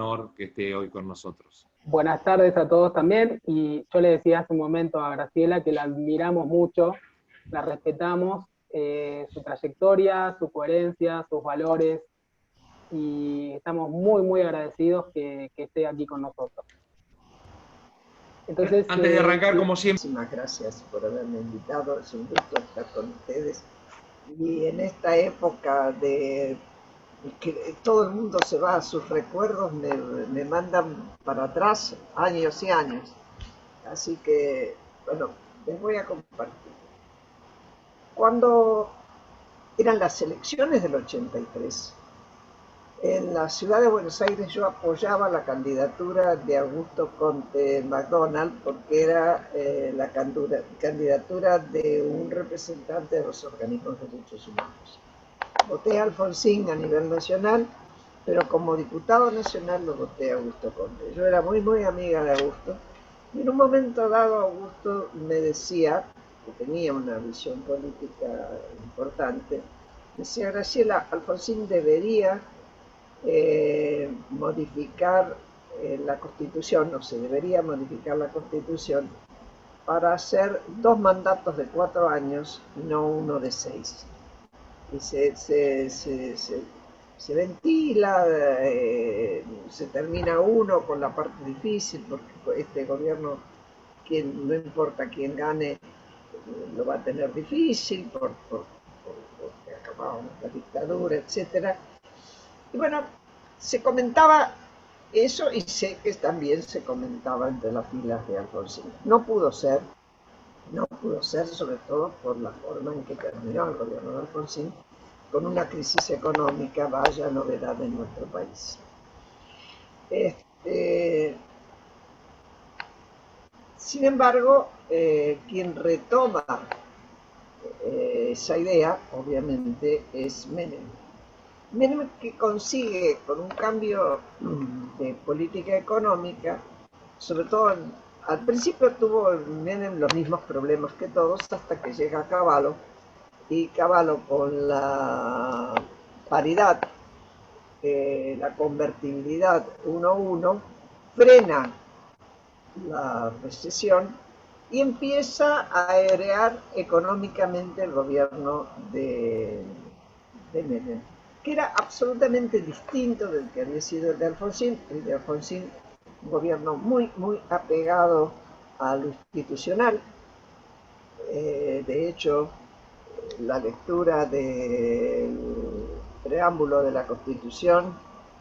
honor que esté hoy con nosotros. Buenas tardes a todos también, y yo le decía hace un momento a Graciela que la admiramos mucho, la respetamos, su trayectoria, su coherencia, sus valores, y estamos muy, muy agradecidos que esté aquí con nosotros. Entonces, antes de arrancar, como siempre... Muchísimas gracias por haberme invitado, es un gusto estar con ustedes. Y en esta época de que todo el mundo se va a sus recuerdos, me mandan para atrás años y años. Así que, bueno, les voy a compartir. Cuando eran las elecciones del 83, en la ciudad de Buenos Aires yo apoyaba la candidatura de Augusto Conte McDonald porque era la candidatura de un representante de los organismos de derechos humanos. Voté a Alfonsín a nivel nacional, pero como diputado nacional lo voté a Augusto Conte. Yo era muy, muy amiga de Augusto, y en un momento dado Augusto me decía, que tenía una visión política importante, decía: Graciela, Alfonsín debería modificar la Constitución, no se debería modificar la Constitución para hacer 2 mandatos de 4 años y no uno de 6. Y se ventila, se termina uno con la parte difícil, porque este gobierno, no importa quién gane, lo va a tener difícil porque acabamos la dictadura, etcétera. Y bueno, se comentaba eso, y sé que también se comentaba entre las filas de Alfonsín. No pudo ser, sobre todo por la forma en que terminó el gobierno de Alfonsín, con una crisis económica, vaya novedad en nuestro país. Sin embargo, quien retoma esa idea, obviamente, es Menem. Menem, que consigue, con un cambio de política económica, sobre todo al principio tuvo Menem los mismos problemas que todos, hasta que llega Cavallo, y Cavallo, con la paridad, la convertibilidad 1:1, frena la recesión y empieza a airear económicamente el gobierno de Menem, que era absolutamente distinto del que había sido el de Alfonsín. El de Alfonsín, un gobierno muy, muy apegado a lo institucional. De hecho, la lectura del preámbulo de la Constitución,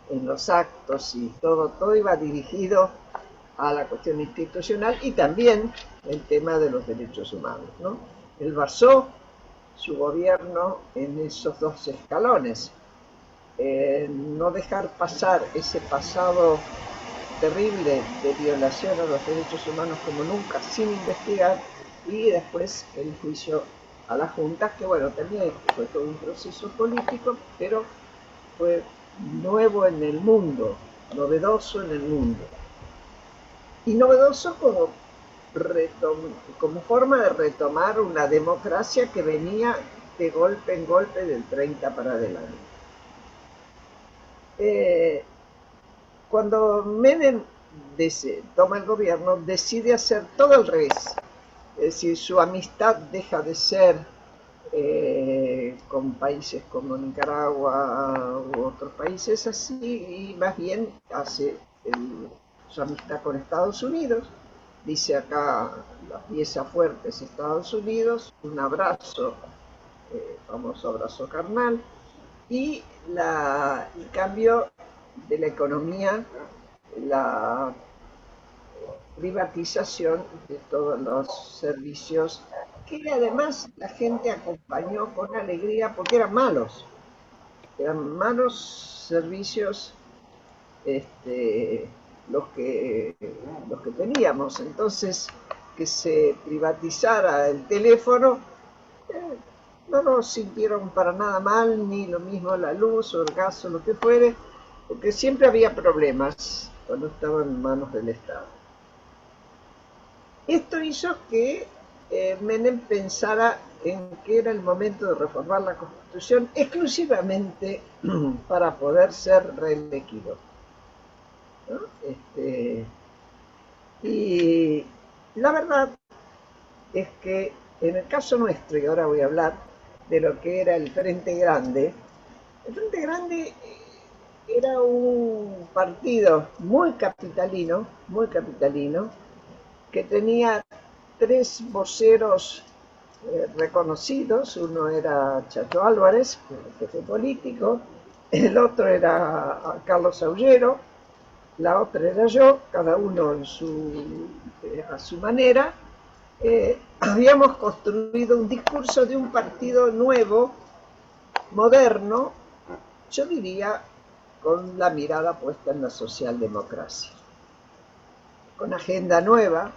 en los actos y todo iba dirigido a la cuestión institucional, y también el tema de los derechos humanos, ¿no? Él basó su gobierno en esos 2 escalones. No dejar pasar ese pasado terrible de violación a los derechos humanos como nunca, sin investigar, y después el juicio a las juntas, que bueno, también fue todo un proceso político, pero fue nuevo en el mundo, novedoso en el mundo. Y novedoso como forma de retomar una democracia que venía de golpe en golpe del 30 para adelante. Cuando Menem toma el gobierno, decide hacer todo al revés. Es decir, su amistad deja de ser con países como Nicaragua u otros países así, y más bien hace su amistad con Estados Unidos. Dice acá: la pieza fuerte es Estados Unidos, un abrazo, famoso abrazo carnal, y el cambio de la economía, la privatización de todos los servicios, que además la gente acompañó con alegría porque eran malos servicios los que teníamos. Entonces, que se privatizara el teléfono, no nos sintieron para nada mal, ni lo mismo la luz o el gas o lo que fuere, porque siempre había problemas cuando estaban en manos del Estado. Esto hizo que Menem pensara en que era el momento de reformar la Constitución exclusivamente para poder ser reelegido. ¿no? Y la verdad es que en el caso nuestro, y ahora voy a hablar de lo que era el Frente Grande era un partido muy capitalino, que tenía tres voceros reconocidos. Uno era Chacho Álvarez, jefe político, el otro era Carlos Aullero, la otra era yo, cada uno a su manera. Habíamos construido un discurso de un partido nuevo, moderno, yo diría con la mirada puesta en la socialdemocracia, con agenda nueva,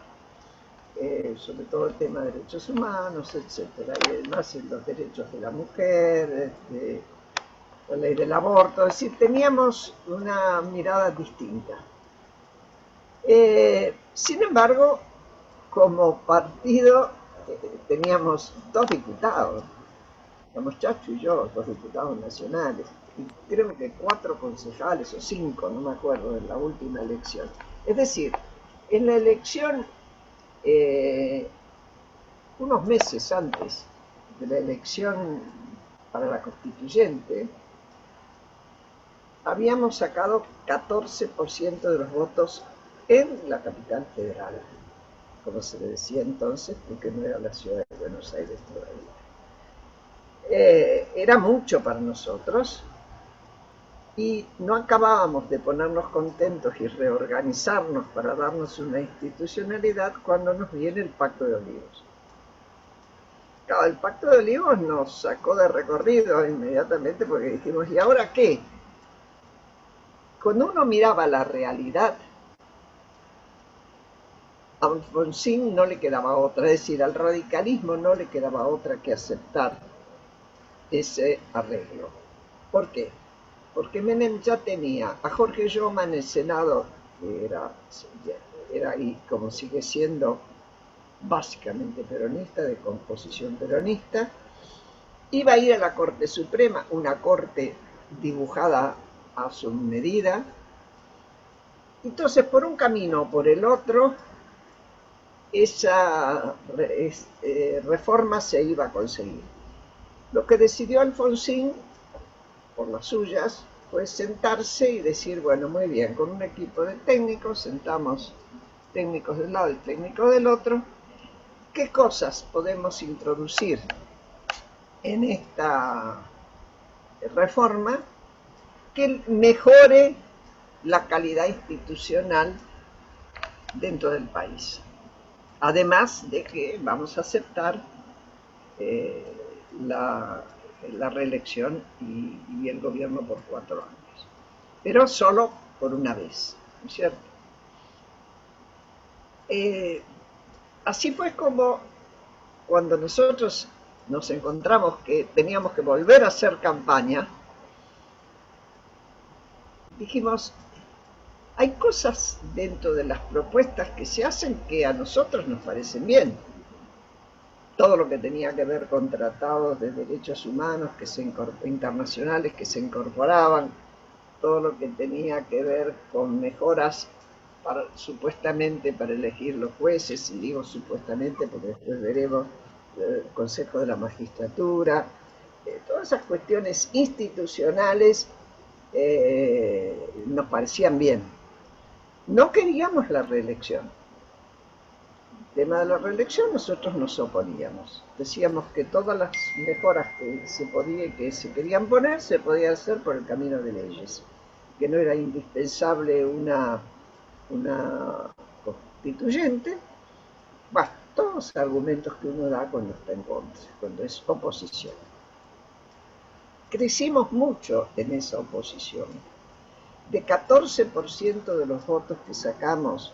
sobre todo el tema de derechos humanos, etcétera, y además en los derechos de la mujer, la ley del aborto, es decir, teníamos una mirada distinta. Sin embargo, como partido teníamos dos diputados, éramos Chacho y yo, dos diputados nacionales, y creo que 4 concejales o 5, no me acuerdo, en la última elección. Es decir, en la elección, unos meses antes de la elección para la constituyente, habíamos sacado 14% de los votos en la capital federal, como se le decía entonces, porque no era la ciudad de Buenos Aires todavía. Era mucho para nosotros y no acabábamos de ponernos contentos y reorganizarnos para darnos una institucionalidad cuando nos viene el Pacto de Olivos. Claro, el Pacto de Olivos nos sacó de recorrido inmediatamente porque dijimos, ¿y ahora qué? Cuando uno miraba la realidad, a Alfonsín no le quedaba otra, es decir, al radicalismo no le quedaba otra que aceptar ese arreglo. ¿Por qué? Porque Menem ya tenía a Jorge Lloma en el Senado, que era y como sigue siendo básicamente peronista, de composición peronista. Iba a ir a la Corte Suprema, una corte dibujada a su medida. Entonces, por un camino o por el otro, esa reforma se iba a conseguir. Lo que decidió Alfonsín, por las suyas, fue sentarse y decir, bueno, muy bien, con un equipo de técnicos, sentamos técnicos de un lado y técnicos del otro, ¿qué cosas podemos introducir en esta reforma que mejore la calidad institucional dentro del país? Además de que vamos a aceptar la reelección y el gobierno por 4 años, pero solo por una vez, ¿no es cierto? Así fue como cuando nosotros nos encontramos que teníamos que volver a hacer campaña, dijimos, hay cosas dentro de las propuestas que se hacen que a nosotros nos parecen bien. Todo lo que tenía que ver con tratados de derechos humanos internacionales que se incorporaban, todo lo que tenía que ver con mejoras supuestamente para elegir los jueces, y digo supuestamente porque después veremos el Consejo de la Magistratura, todas esas cuestiones institucionales nos parecían bien. No queríamos la reelección. El tema de la reelección nosotros nos oponíamos. Decíamos que todas las mejoras que se querían poner se podían hacer por el camino de leyes, que no era indispensable una constituyente. Bueno, todos los argumentos que uno da cuando está en contra, cuando es oposición. Crecimos mucho en esa oposición. De 14% de los votos que sacamos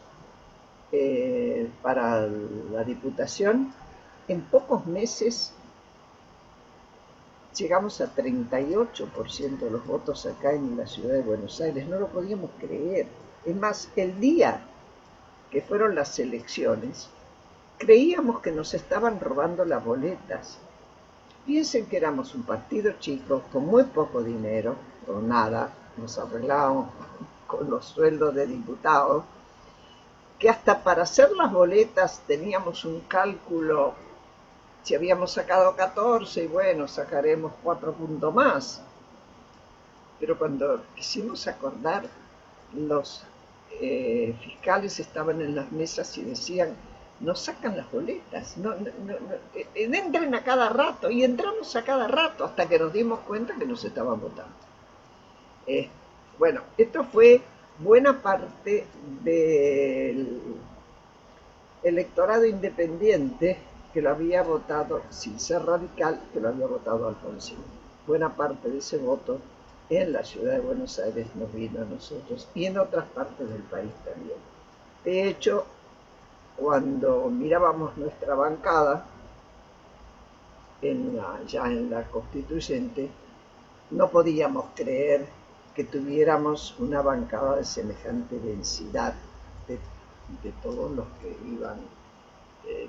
para la Diputación, en pocos meses llegamos a 38% de los votos acá en la ciudad de Buenos Aires. No lo podíamos creer. Es más, el día que fueron las elecciones, creíamos que nos estaban robando las boletas. Piensen que éramos un partido chico, con muy poco dinero, con nada, nos arreglábamos con los sueldos de diputados, que hasta para hacer las boletas teníamos un cálculo, si habíamos sacado 14, y bueno, sacaremos 4 puntos más. Pero cuando quisimos acordar, los fiscales estaban en las mesas y decían, no sacan las boletas, entren a cada rato, y entramos a cada rato hasta que nos dimos cuenta que nos estaban votando. Bueno, esto fue buena parte del electorado independiente que lo había votado, sin ser radical, que lo había votado Alfonsín. Buena parte de ese voto en la ciudad de Buenos Aires nos vino a nosotros y en otras partes del país también. De hecho, cuando mirábamos nuestra bancada, ya en la constituyente, no podíamos creer que tuviéramos una bancada de semejante densidad de todos los que iban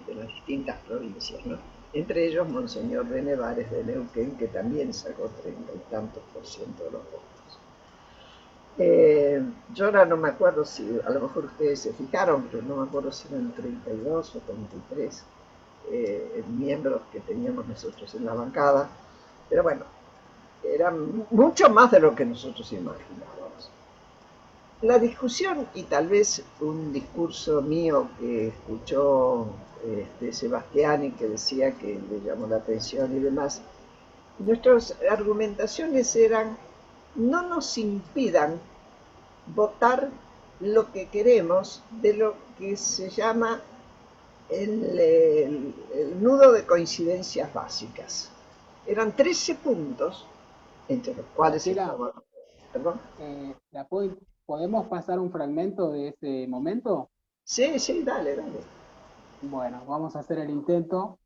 de las distintas provincias, ¿no? Entre ellos Monseñor de Nevares de Neuquén, que también sacó 30 y tantos % de los votos. Yo ahora no me acuerdo si, a lo mejor ustedes se fijaron, pero no me acuerdo si eran 32 o 33 miembros que teníamos nosotros en la bancada, pero bueno, eran mucho más de lo que nosotros imaginábamos. La discusión, y tal vez un discurso mío que escuchó Sebastiani, que decía que le llamó la atención y demás, nuestras argumentaciones eran, no nos impidan votar lo que queremos de lo que se llama el nudo de coincidencias básicas. Eran 13 puntos, entre los cuales estaban... ¿Perdón? ¿Podemos pasar un fragmento de ese momento? Sí, sí, dale, dale. Bueno, vamos a hacer el intento,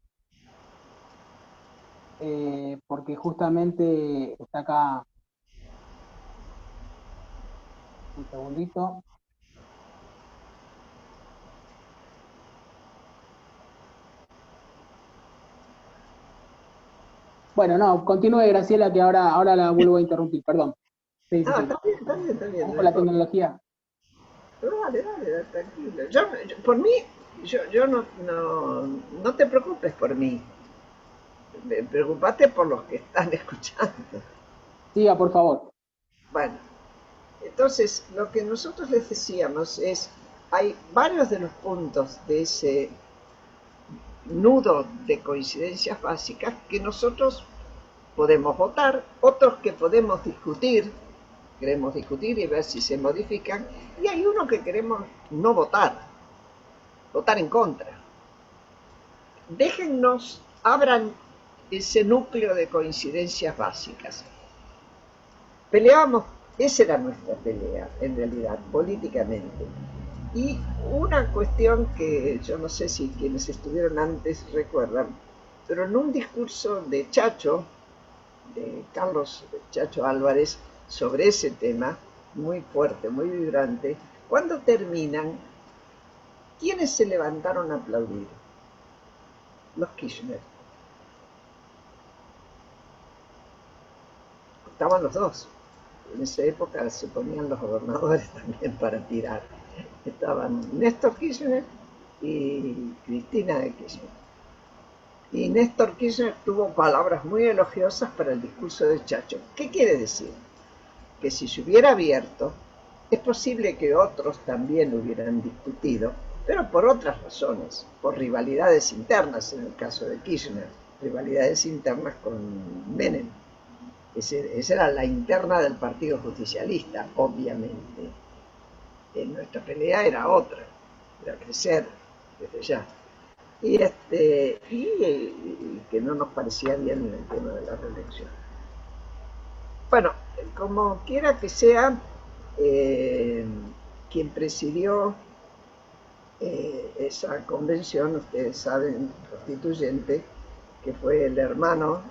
porque justamente está acá, un segundito. Bueno, no, continúe Graciela, que ahora la vuelvo a interrumpir, perdón. Sí, sí, sí. Está bien, está bien, está bien. Vamos con la tecnología. Pero dale, tranquilo. Por mí, no te preocupes por mí. Preocupate por los que están escuchando. Siga, por favor. Bueno, entonces lo que nosotros les decíamos es, hay varios de los puntos de ese nudo de coincidencias básicas que nosotros podemos votar, otros que podemos discutir, queremos discutir y ver si se modifican, y hay uno que queremos no votar en contra. Déjennos, abran ese núcleo de coincidencias básicas. Peleábamos, esa era nuestra pelea, en realidad, políticamente. Y una cuestión que yo no sé si quienes estuvieron antes recuerdan, pero en un discurso de Chacho, de Carlos Chacho Álvarez, sobre ese tema, muy fuerte, muy vibrante, cuando terminan, ¿quiénes se levantaron a aplaudir? Los Kirchner. Estaban los dos. En esa época se ponían los gobernadores también para tirar. Estaban Néstor Kirchner y Cristina de Kirchner. Y Néstor Kirchner tuvo palabras muy elogiosas para el discurso de Chacho. ¿Qué quiere decir? Que si se hubiera abierto, es posible que otros también hubieran discutido, pero por otras razones, por rivalidades internas, en el caso de Kirchner, rivalidades internas con Menem. Esa era la interna del Partido Justicialista, obviamente. Nuestra pelea era otra, era crecer desde ya. Y que no nos parecía bien el tema de la reelección. Bueno, como quiera que sea, quien presidió esa convención, ustedes saben, constituyente, que fue el hermano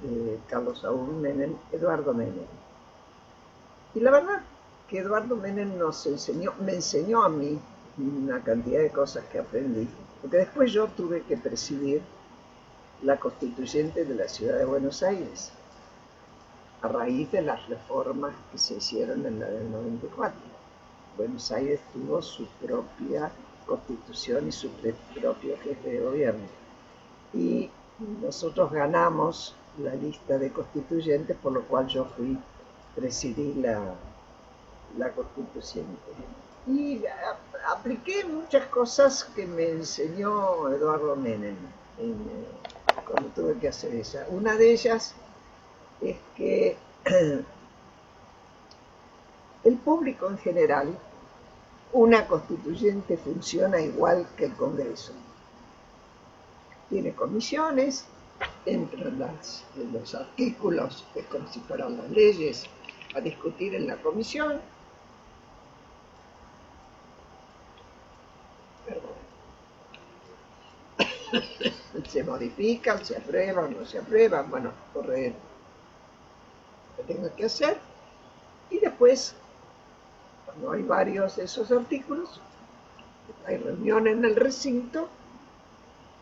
de Carlos Saúl Menem, Eduardo Menem. Y la verdad que Eduardo Menem me enseñó a mí una cantidad de cosas que aprendí, porque después yo tuve que presidir la constituyente de la ciudad de Buenos Aires, a raíz de las reformas que se hicieron en la del 94. Buenos Aires tuvo su propia constitución y su propio jefe de gobierno. Y nosotros ganamos la lista de constituyentes, por lo cual yo presidí la constituyente. Y apliqué muchas cosas que me enseñó Eduardo Menem cuando tuve que hacer ella. Una de ellas es que el público en general, una constituyente funciona igual que el Congreso. Tiene comisiones, entran los artículos, es como si fueran las leyes, a discutir en la comisión. Se modifican, se aprueban, no se aprueban, bueno, corre lo que tenga que hacer. Y después, cuando hay varios de esos artículos, hay reunión en el recinto,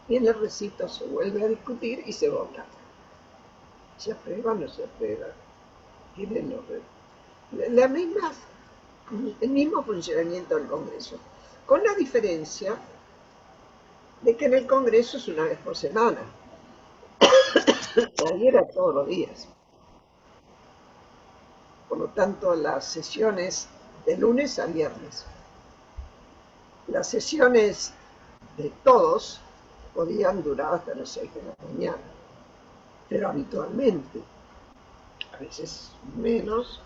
y en el recinto se vuelve a discutir y se vota. ¿Se aprueba o no se aprueba? Tienen el mismo funcionamiento del Congreso, con la diferencia de que en el Congreso es una vez por semana. Ahí era todos los días. Por lo tanto, las sesiones de lunes a viernes. Las sesiones de todos podían durar hasta las 6 de la mañana, pero habitualmente, a veces menos,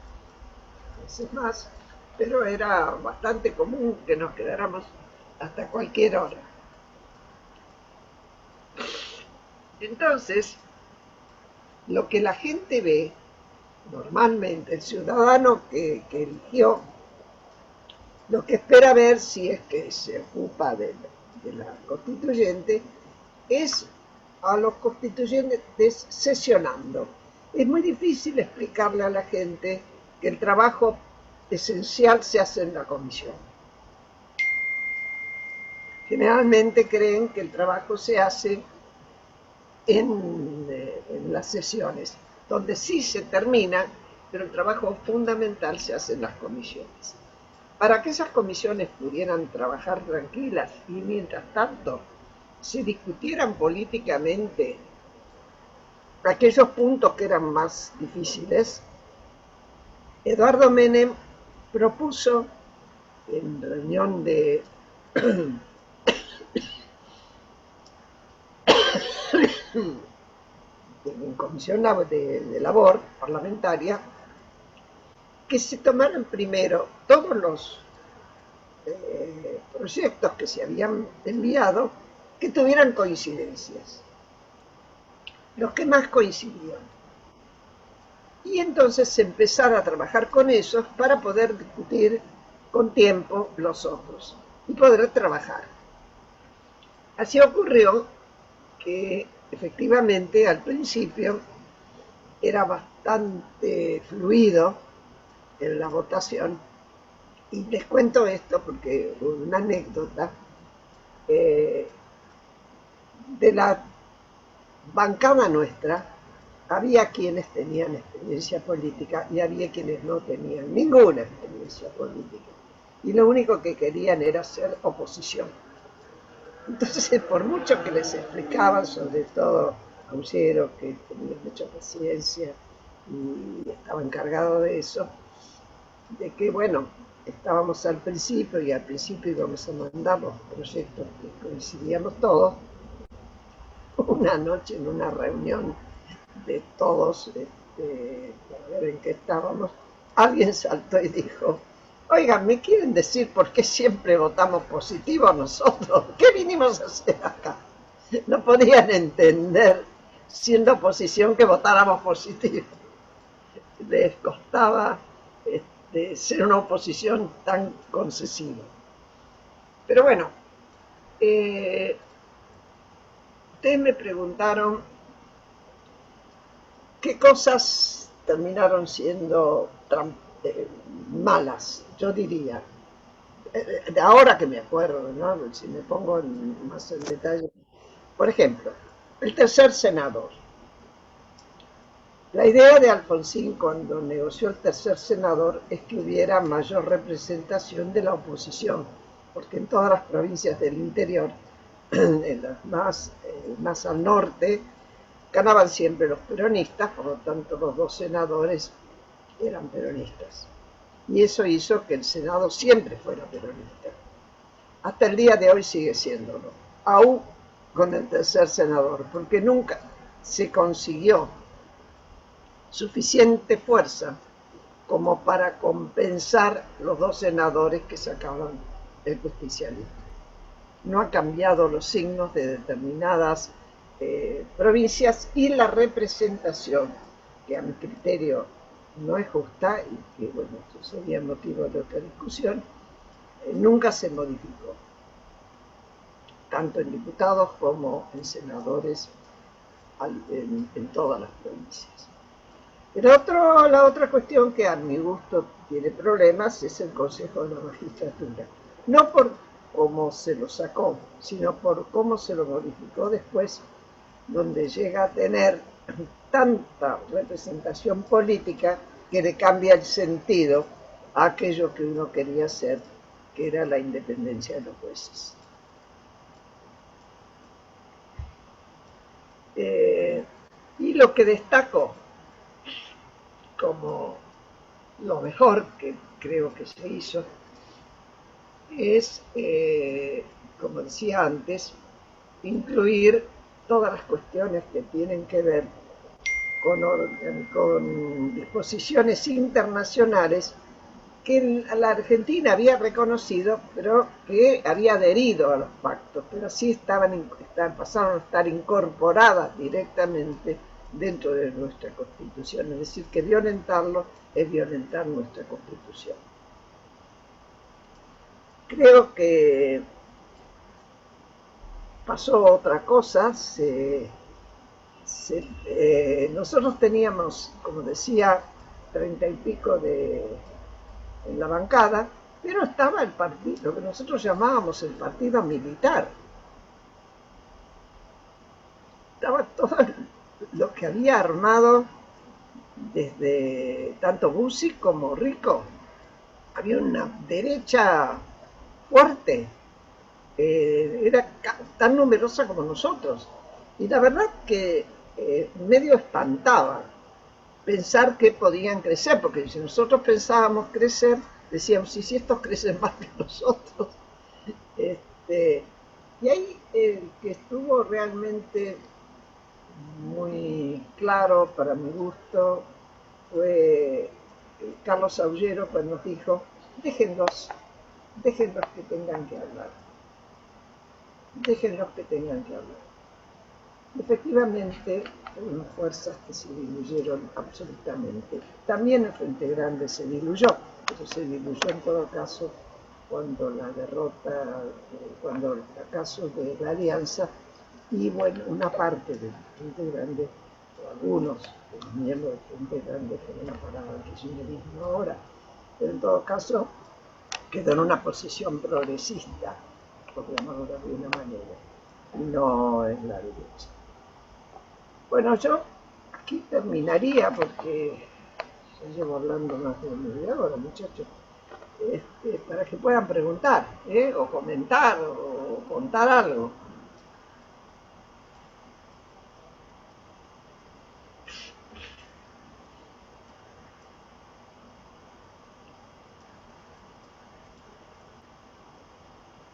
a veces más, pero era bastante común que nos quedáramos hasta cualquier hora. Entonces, lo que la gente ve, normalmente el ciudadano que eligió, lo que espera ver si es que se ocupa de la constituyente, es a los constituyentes sesionando. Es muy difícil explicarle a la gente que el trabajo esencial se hace en la comisión. Generalmente creen que el trabajo se hace en las sesiones, donde sí se termina, pero el trabajo fundamental se hace en las comisiones. Para que esas comisiones pudieran trabajar tranquilas y mientras tanto se discutieran políticamente aquellos puntos que eran más difíciles, Eduardo Menem propuso en reunión en comisión de labor parlamentaria, que se tomaran primero todos los proyectos que se habían enviado que tuvieran coincidencias, los que más coincidían. Y entonces se empezara a trabajar con esos para poder discutir con tiempo los otros y poder trabajar. Así ocurrió que efectivamente al principio era bastante fluido en la votación. Y les cuento esto porque una anécdota de la bancada nuestra, había quienes tenían experiencia política y había quienes no tenían ninguna experiencia política. Y lo único que querían era ser oposición. Entonces, por mucho que les explicaban, sobre todo Aullero, que tenía mucha paciencia y estaba encargado de eso, de que, bueno, estábamos al principio y al principio íbamos a mandar los proyectos que coincidíamos todos. Una noche en una reunión de todos, para ver en qué estábamos, alguien saltó y dijo: oigan, ¿me quieren decir por qué siempre votamos positivo nosotros? ¿Qué vinimos a hacer acá? No podían entender, siendo oposición, que votáramos positivo. Les costaba ser una oposición tan concesiva. Pero bueno, ustedes me preguntaron qué cosas terminaron siendo malas, yo diría. De ahora que me acuerdo, ¿no? Si me pongo más en detalle. Por ejemplo, el tercer senador. La idea de Alfonsín cuando negoció el tercer senador es que hubiera mayor representación de la oposición, porque en todas las provincias del interior, en las más al norte, ganaban siempre los peronistas, por lo tanto los dos senadores eran peronistas. Y eso hizo que el Senado siempre fuera peronista. Hasta el día de hoy sigue siéndolo, aún con el tercer senador, porque nunca se consiguió suficiente fuerza como para compensar los dos senadores que sacaban el justicialismo. No ha cambiado los signos de determinadas provincias y la representación, que a mi criterio no es justa y que, bueno, eso sería motivo de otra discusión, nunca se modificó, tanto en diputados como en senadores en todas las provincias. La otra cuestión que a mi gusto tiene problemas es el Consejo de la Magistratura. No por cómo se lo sacó, sino por cómo se lo modificó después, donde llega a tener tanta representación política que le cambia el sentido a aquello que uno quería hacer, que era la independencia de los jueces. Y lo que destaco como lo mejor que creo que se hizo es, como decía antes, incluir todas las cuestiones que tienen que ver con disposiciones internacionales que la Argentina había reconocido, pero que había adherido a los pactos, pero sí pasaron a estar incorporadas directamente dentro de nuestra Constitución, es decir, que violentarlo es violentar nuestra Constitución. Creo que pasó otra cosa, nosotros teníamos, como decía, 30 y pico en la bancada, pero estaba el partido, lo que nosotros llamábamos el partido militar. Estaba todo lo que había armado desde tanto Bussi como Rico. Había una derecha fuerte, era tan numerosa como nosotros. Y la verdad que medio espantaba pensar que podían crecer, porque si nosotros pensábamos crecer, decíamos, si estos crecen más que nosotros. Y ahí el que estuvo realmente muy claro para mi gusto fue Carlos Aullero cuando nos dijo, déjenlos que tengan que hablar, déjenlos que tengan que hablar. Efectivamente, hubo fuerzas que se diluyeron absolutamente. También el Frente Grande se diluyó, pero se diluyó en todo caso cuando la derrota, cuando el fracaso de la alianza, y bueno, una parte del Frente Grande, o algunos de los miembros del Frente Grande fueron para el kirchnerismo ahora, pero en todo caso quedó en una posición progresista, por llamarlo de alguna manera, no es la derecha. Bueno, yo aquí terminaría porque ya llevo hablando más de media hora, muchachos, para que puedan preguntar, o comentar, o contar algo.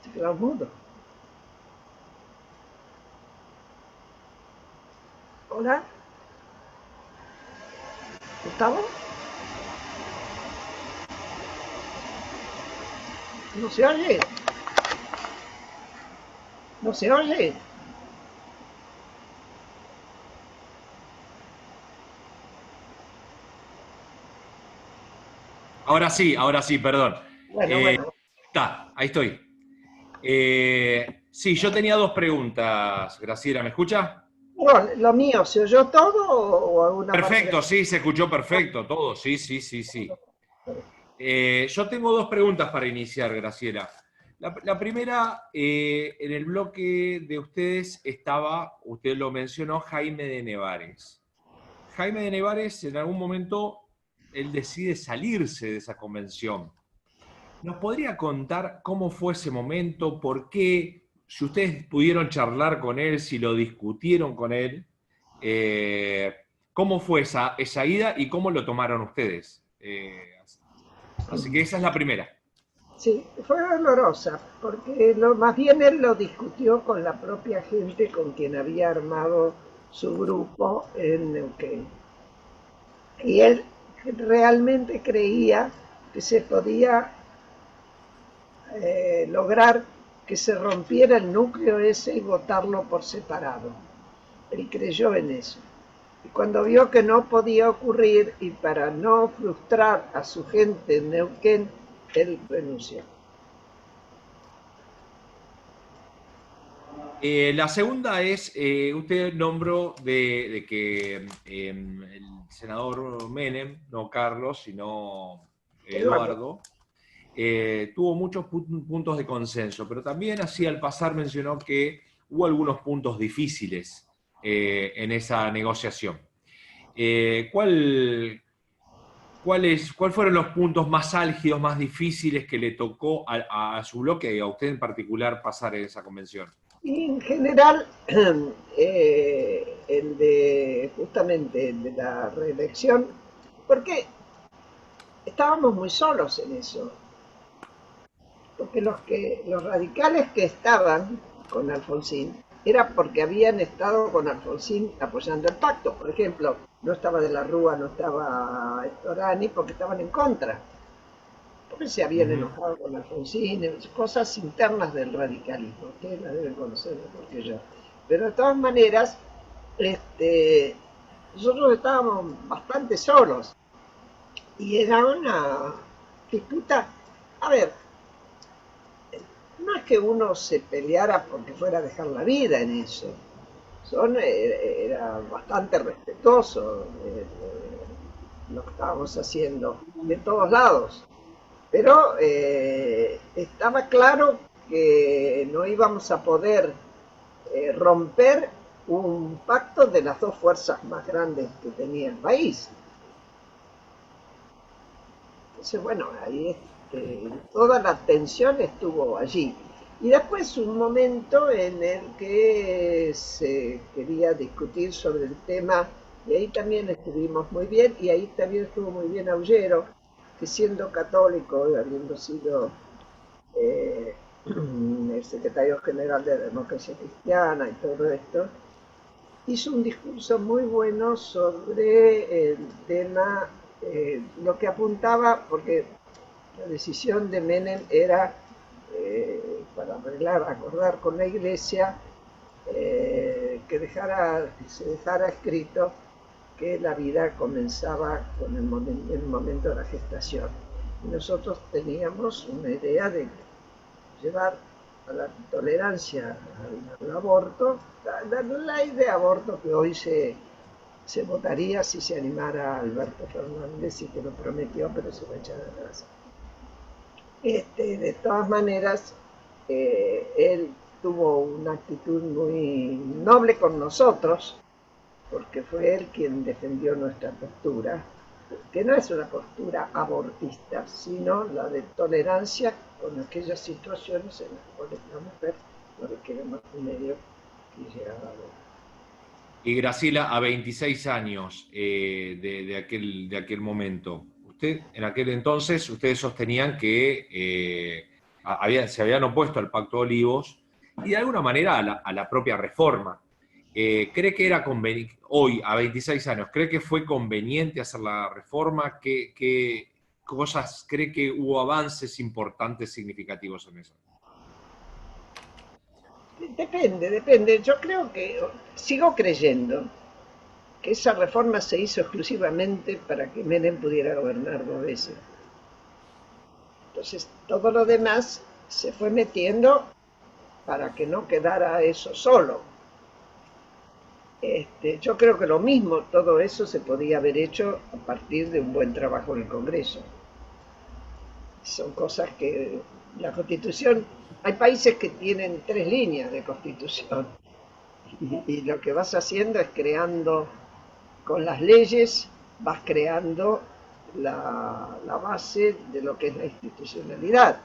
Se quedó mudo. Hola, ¿Gustavo? ¿No se oye? ¿No se oye? Ahora sí, perdón. Bueno. Ahí estoy. Sí, yo tenía dos preguntas, Graciela, ¿me escucha? Bueno, lo mío, ¿se oyó todo o alguna parte? Perfecto, sí, se escuchó perfecto, todo, sí, sí, sí, sí. Yo tengo dos preguntas para iniciar, Graciela. La primera, en el bloque de ustedes estaba, usted lo mencionó, Jaime de Nevares. Jaime de Nevares, en algún momento, él decide salirse de esa convención. ¿Nos podría contar cómo fue ese momento? ¿Por qué? Si ustedes pudieron charlar con él, si lo discutieron con él, ¿cómo fue esa ida y cómo lo tomaron ustedes? Así que esa es la primera. Sí, fue dolorosa, porque más bien él lo discutió con la propia gente con quien había armado su grupo en Neuquén. Y él realmente creía que se podía lograr que se rompiera el núcleo ese y votarlo por separado. Él creyó en eso. Y cuando vio que no podía ocurrir y para no frustrar a su gente en Neuquén, él renunció. La segunda es, usted nombró de que el senador Menem, no Carlos, sino Eduardo, tuvo muchos puntos de consenso, pero también así al pasar mencionó que hubo algunos puntos difíciles en esa negociación. ¿Cuál fueron los puntos más álgidos, más difíciles que le tocó a su bloque y a usted en particular pasar en esa convención? Y en general, el de justamente el de la reelección, porque estábamos muy solos en eso, porque los radicales que estaban con Alfonsín era porque habían estado con Alfonsín apoyando el pacto. Por ejemplo, no estaba De la Rúa, no estaba Storani, porque estaban en contra, porque se habían enojado con Alfonsín, cosas internas del radicalismo, ustedes la deben conocer mejor que yo. Pero de todas maneras, nosotros estábamos bastante solos y era una disputa. A ver, no es que uno se peleara porque fuera a dejar la vida en eso. Era bastante respetuoso lo que estábamos haciendo de todos lados. Pero estaba claro que no íbamos a poder romper un pacto de las dos fuerzas más grandes que tenía el país. Entonces, bueno, ahí toda la tensión estuvo allí. Y después un momento en el que se quería discutir sobre el tema, y ahí también estuvimos muy bien, y ahí también estuvo muy bien Aullero, que siendo católico y habiendo sido eh, el secretario general de la Democracia Cristiana y todo esto, hizo un discurso muy bueno sobre el tema, lo que apuntaba, porque la decisión de Menem era para arreglar, acordar con la Iglesia, que se dejara escrito que la vida comenzaba con el momento de la gestación. Y nosotros teníamos una idea de llevar a la tolerancia al aborto, la ley de aborto que hoy se votaría si se animara Alberto Fernández y que lo prometió, pero se va a echar atrás. De todas maneras, él tuvo una actitud muy noble con nosotros, porque fue él quien defendió nuestra postura, que no es una postura abortista, sino la de tolerancia con aquellas situaciones en las cuales la mujer no requiere más remedio que llegar a aborto. Y Graciela, a 26 años de aquel momento, en aquel entonces, ustedes sostenían que se habían opuesto al Pacto de Olivos y de alguna manera a la propia reforma. ¿Cree que era conveniente, hoy, a 26 años, cree que fue conveniente hacer la reforma? ¿Qué cosas cree que hubo avances importantes, significativos en eso? Depende. Yo creo que, sigo creyendo que esa reforma se hizo exclusivamente para que Menem pudiera gobernar 2 veces. Entonces, todo lo demás se fue metiendo para que no quedara eso solo. Yo creo que lo mismo, todo eso se podía haber hecho a partir de un buen trabajo en el Congreso. Son cosas que la Constitución, hay países que tienen 3 líneas de Constitución y lo que vas haciendo es creando con las leyes vas creando la base de lo que es la institucionalidad.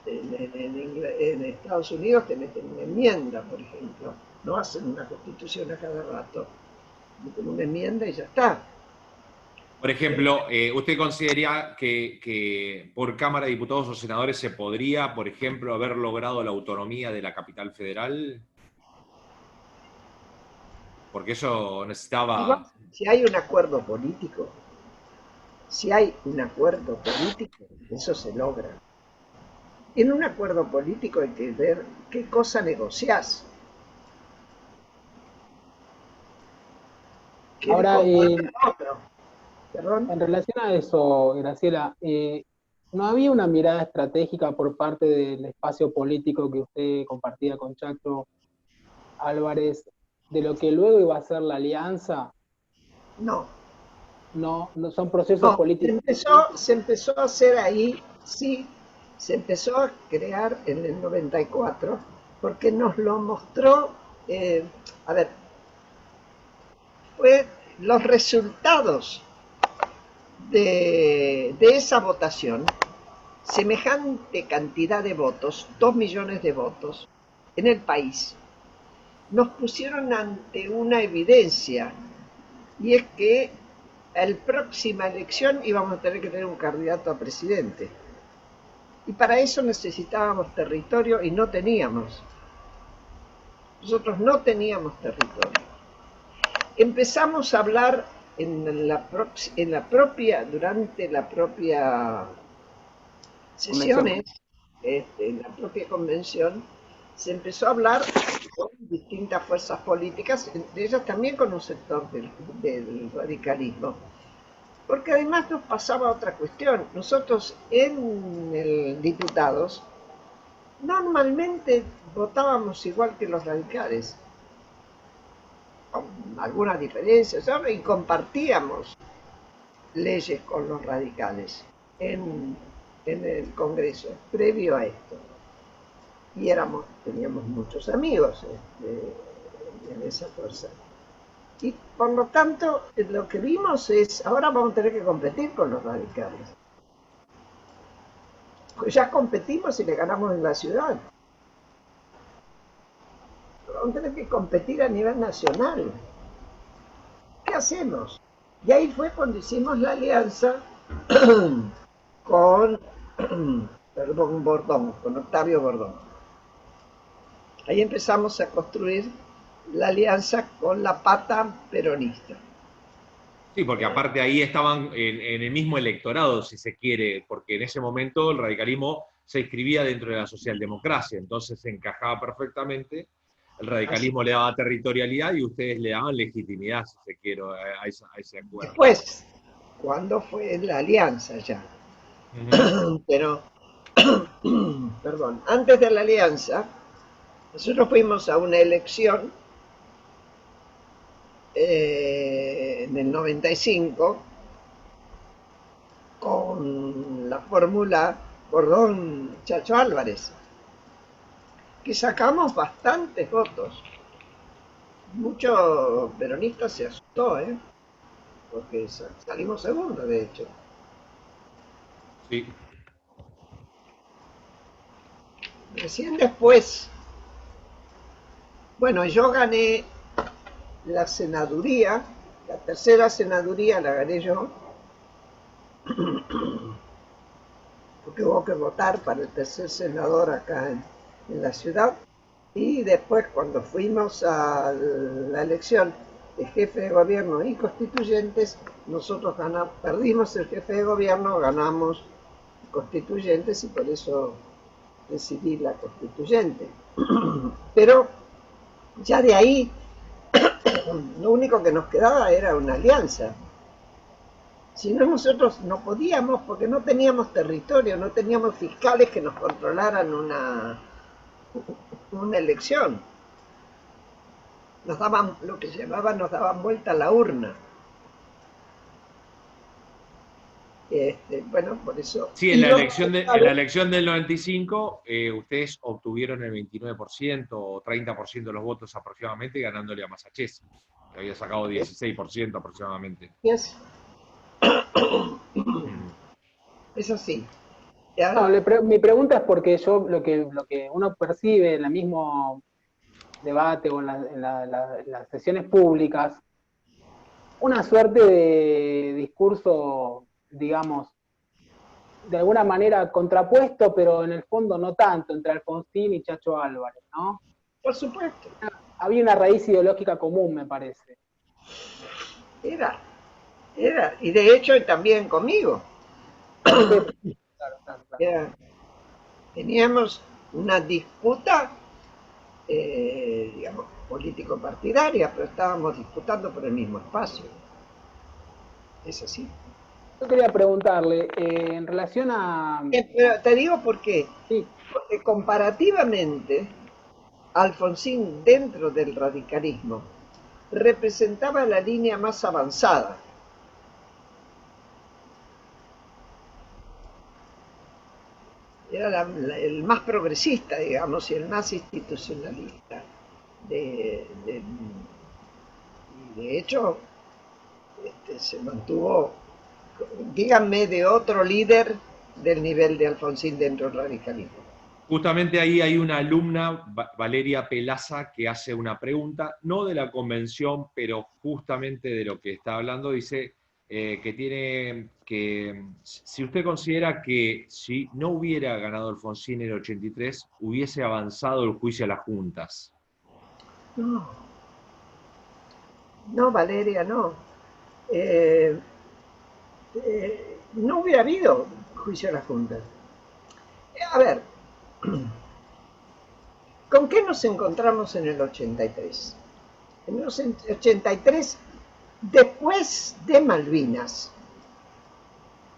En Estados Unidos te meten una enmienda, por ejemplo, no hacen una constitución a cada rato, meten una enmienda y ya está. Por ejemplo, ¿usted consideraría que por Cámara de Diputados o Senadores se podría, por ejemplo, haber logrado la autonomía de la capital federal? Porque eso Igual, necesitaba... si hay un acuerdo político, si hay un acuerdo político, eso se logra. En un acuerdo político hay que ver qué cosa negociás. ¿Quieres Ahora, compartir otro? Perdón. en relación a eso, Graciela, ¿no había una mirada estratégica por parte del espacio político que usted compartía con Chacho Álvarez de lo que luego iba a ser la alianza? No, No, no son procesos no. políticos. Se empezó a hacer ahí, sí, se empezó a crear en el 94, porque nos lo mostró, a ver, fue los resultados de esa votación, semejante cantidad de votos, 2 millones de votos en el país, nos pusieron ante una evidencia, y es que a la próxima elección íbamos a tener que tener un candidato a presidente. Y para eso necesitábamos territorio y no teníamos. Nosotros no teníamos territorio. Empezamos a hablar durante la propia sesiones, en la propia convención, se empezó a hablar con distintas fuerzas políticas, entre ellas también con un sector del radicalismo. Porque además nos pasaba otra cuestión. Nosotros en el diputados normalmente votábamos igual que los radicales, con algunas diferencias, ¿sabes? Y compartíamos leyes con los radicales en el Congreso, previo a esto. Y teníamos muchos amigos en esa fuerza. Y por lo tanto, lo que vimos es, ahora vamos a tener que competir con los radicales. Pues ya competimos y le ganamos en la ciudad. Vamos a tener que competir a nivel nacional. ¿Qué hacemos? Y ahí fue cuando hicimos la alianza con, con Octavio Bordón. Ahí empezamos a construir la alianza con la pata peronista. Sí, porque aparte ahí estaban en el mismo electorado, si se quiere, porque en ese momento el radicalismo se inscribía dentro de la socialdemocracia, entonces se encajaba perfectamente, el radicalismo le daba territorialidad y ustedes le daban legitimidad, si se quiere, a ese acuerdo. Después, ¿cuándo fue la alianza ya? Pero, perdón, antes de la alianza, nosotros fuimos a una elección en el 95 con la fórmula Bordón-Chacho Álvarez, que sacamos bastantes votos. Muchos peronistas se asustó, porque salimos segundos, de hecho. Sí. Recién después, bueno, yo gané la senaduría, la tercera senaduría la gané yo, porque hubo que votar para el tercer senador acá en la ciudad. Y después, cuando fuimos a la elección de jefe de gobierno y constituyentes, nosotros perdimos el jefe de gobierno, ganamos constituyentes y por eso decidí la constituyente. Pero ya de ahí, lo único que nos quedaba era una alianza. Si no, nosotros no podíamos porque no teníamos territorio, no teníamos fiscales que nos controlaran una elección. Nos daban, lo que se llamaba, nos daban vuelta a la urna. Bueno, por eso. Sí, en la elección del 95, ustedes obtuvieron el 29% o 30% de los votos aproximadamente, ganándole a Massachusetts. había sacado 16% aproximadamente. Es, es así. No, mi pregunta es porque yo lo que uno percibe en el mismo debate o en las sesiones públicas, una suerte de discurso, digamos, de alguna manera contrapuesto, pero en el fondo no tanto, entre Alfonsín y Chacho Álvarez, ¿no? Por supuesto. Había una raíz ideológica común, me parece. Era, y de hecho también conmigo. Claro, claro. Era, teníamos una disputa, digamos, político-partidaria, pero estábamos disputando por el mismo espacio. Es así. Yo quería preguntarle, en relación a... Pero te digo por qué. Sí, Porque comparativamente, Alfonsín dentro del radicalismo representaba la línea más avanzada. Era el más progresista, digamos, y el más institucionalista. De hecho, se mantuvo, díganme, de otro líder del nivel de Alfonsín dentro del radicalismo. Justamente ahí hay una alumna, Valeria Pelaza, que hace una pregunta, no de la convención, pero justamente de lo que está hablando. Dice si usted considera que si no hubiera ganado Alfonsín en el 83, hubiese avanzado el juicio a las juntas. No, no, Valeria, no. Eh, no hubiera habido juicio a las juntas. A ver, ¿con qué nos encontramos en el 83? En el 83, después de Malvinas,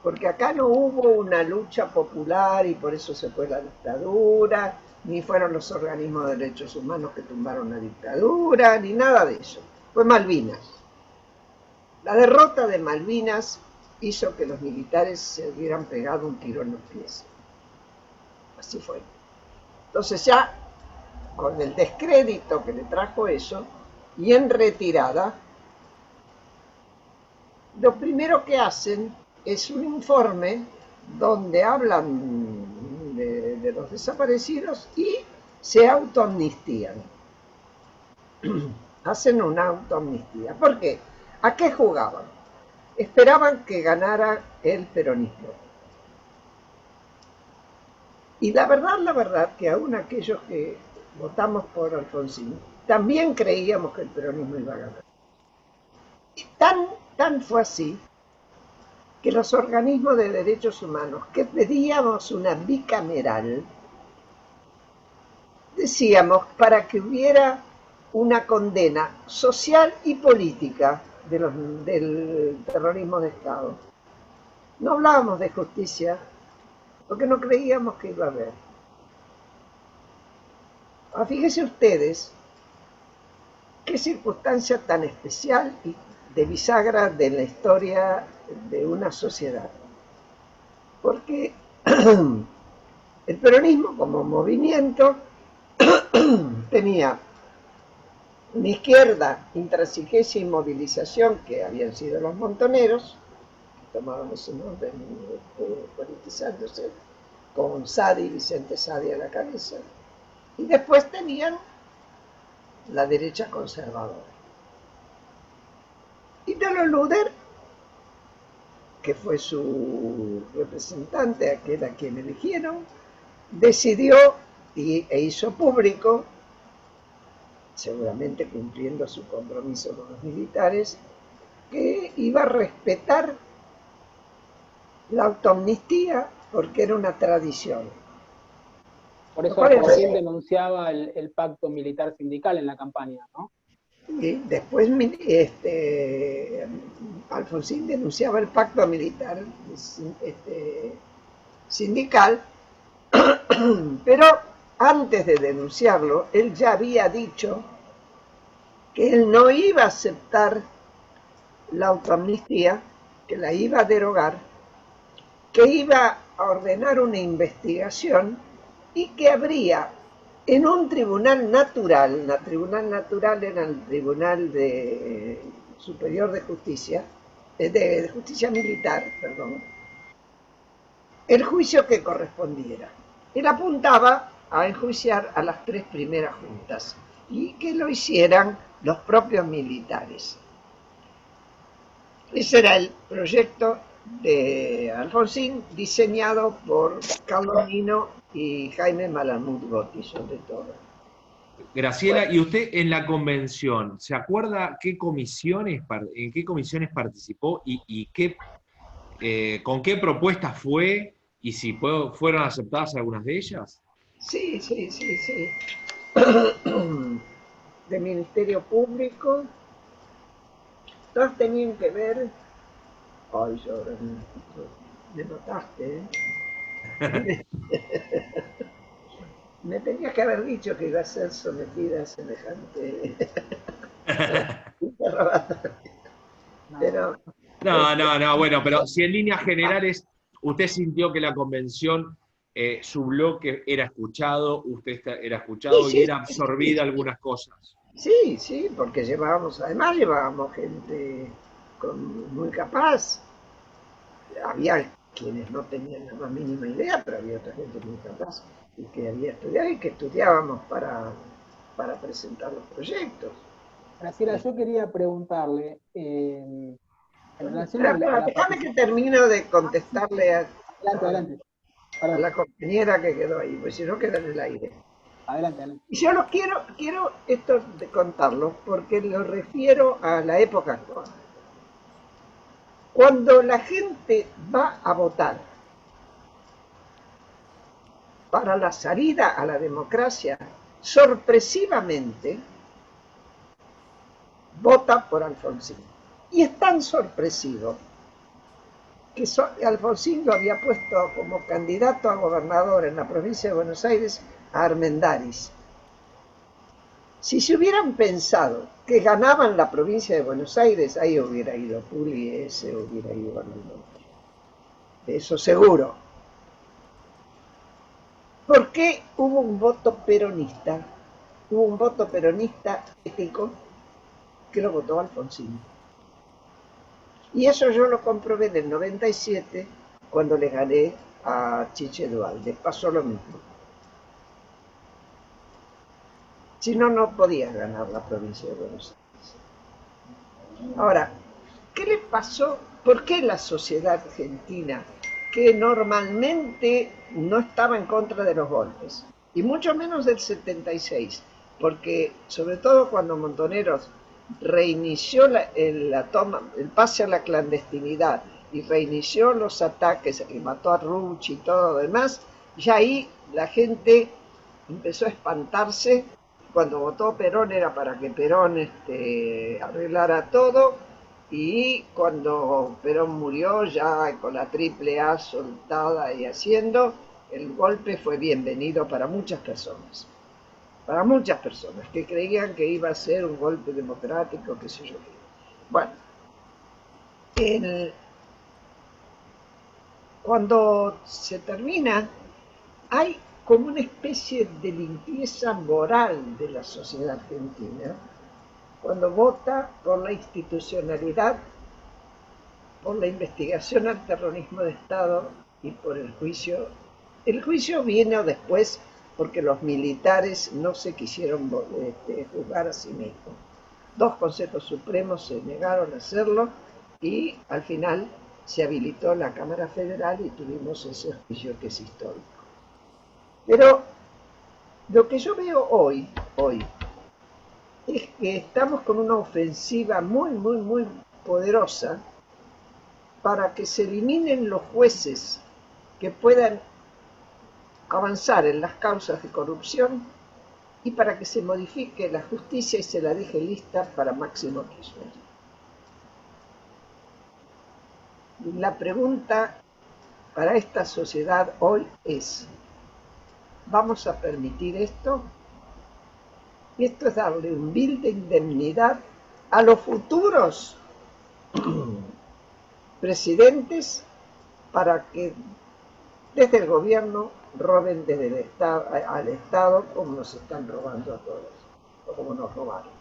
porque acá no hubo una lucha popular y por eso se fue la dictadura, ni fueron los organismos de derechos humanos que tumbaron la dictadura, ni nada de eso. Fue Malvinas. La derrota de Malvinas hizo que los militares se hubieran pegado un tiro en los pies. Así fue. Entonces ya, con el descrédito que le trajo eso, y en retirada, lo primero que hacen es un informe donde hablan de los desaparecidos y se autoamnistían. Hacen una autoamnistía. ¿Por qué? ¿A qué jugaban? Esperaban que ganara el peronismo. Y la verdad, que aún aquellos que votamos por Alfonsín, también creíamos que el peronismo iba a ganar. Y tan fue así que los organismos de derechos humanos que pedíamos una bicameral, decíamos para que hubiera una condena social y política del terrorismo de Estado. No hablábamos de justicia porque no creíamos que iba a haber. Fíjense ustedes qué circunstancia tan especial y de bisagra de la historia de una sociedad. Porque el peronismo como movimiento tenía una izquierda, intransigencia y movilización, que habían sido los montoneros, que tomaban ese nombre politizándose, con Sadi, Vicente Sadi a la cabeza, y después tenían la derecha conservadora. Y Dolo Luder, que fue su representante, aquel a quien eligieron, decidió e hizo público, seguramente cumpliendo su compromiso con los militares, que iba a respetar la autoamnistía porque era una tradición. Por eso Alfonsín denunciaba el pacto militar sindical en la campaña, ¿no? Y después Alfonsín denunciaba el pacto militar sindical, pero antes de denunciarlo, él ya había dicho que él no iba a aceptar la autoamnistía, que la iba a derogar, que iba a ordenar una investigación y que habría en un tribunal natural. El tribunal natural era el Tribunal Superior de Justicia, de Justicia Militar, perdón, el juicio que correspondiera. Él apuntaba a enjuiciar a las 3 primeras juntas y que lo hicieran los propios militares. Ese era el proyecto de Alfonsín, diseñado por Carlos Nino y Jaime Malamud Gotti, sobre todo. Graciela, Bueno, ¿y usted en la convención, se acuerda en qué comisiones participó y con qué propuestas fue y si fueron aceptadas algunas de ellas? sí, sí, sí, sí. De Ministerio Público, todas tenían que ver. Ay, yo ahora me mataste, ¿eh? Me tenías que haber dicho que iba a ser sometida a semejante interrogatorio. No, Pero, No, no, no, bueno, pero si en líneas generales usted sintió que la convención, su bloque era escuchado, era sí, escuchado y sí, era sí, sí, absorbida algunas cosas. sí, sí, porque además llevábamos gente muy capaz. Había quienes no tenían la más mínima idea, pero había otra gente muy capaz y que había estudiado y que estudiábamos para presentar los proyectos. Graciela, yo quería preguntarle, en relación a Espera, la déjame que participación. termino de Ah, sí, sí, contestarle adelante, adelante. a Perdón, la compañera que quedó ahí, pues si no queda en el aire. adelante, adelante. Y yo quiero esto de contarlo porque lo refiero a la época actual. Cuando la gente va a votar para la salida a la democracia, sorpresivamente vota por Alfonsín. Y es tan sorpresivo que Alfonsín lo había puesto como candidato a gobernador en la provincia de Buenos Aires a Armendáriz. Si se hubieran pensado que ganaban la provincia de Buenos Aires, ahí hubiera ido Pugliese, hubiera ido Arnaldo. Eso seguro. ¿Por qué hubo un voto peronista? Hubo un voto peronista ético que lo votó Alfonsín. Y eso yo lo comprobé en el 97 cuando le gané a Chiche Dualde. Pasó lo mismo. Si no, no podías ganar la provincia de Buenos Aires. Ahora, ¿qué le pasó? ¿Por qué la sociedad argentina, que normalmente no estaba en contra de los golpes, y mucho menos del 76, porque sobre todo cuando Montoneros reinició el pase a la clandestinidad y reinició los ataques y mató a Rucci y todo lo demás, ya ahí la gente empezó a espantarse. Cuando votó Perón era para que Perón arreglara todo, y cuando Perón murió ya con la triple A soltada y haciendo, el golpe fue bienvenido para muchas personas que creían que iba a ser un golpe democrático, qué sé yo. Bueno, el, cuando se termina, hay como una especie de limpieza moral de la sociedad argentina cuando vota por la institucionalidad, por la investigación al terrorismo de Estado y por el juicio. El juicio vino después porque los militares no se quisieron juzgar a sí mismos. 2 consejos supremos se negaron a hacerlo y al final se habilitó la Cámara Federal y tuvimos ese juicio que es histórico. Pero lo que yo veo hoy, es que estamos con una ofensiva muy, muy, muy poderosa para que se eliminen los jueces que puedan avanzar en las causas de corrupción y para que se modifique la justicia y se la deje lista para Máximo Kirchner. La pregunta para esta sociedad hoy es, ¿vamos a permitir esto? Y esto es darle un bill de indemnidad a los futuros presidentes para que desde el gobierno roben desde el Estado, al Estado como nos están robando a todos, o como nos robaron.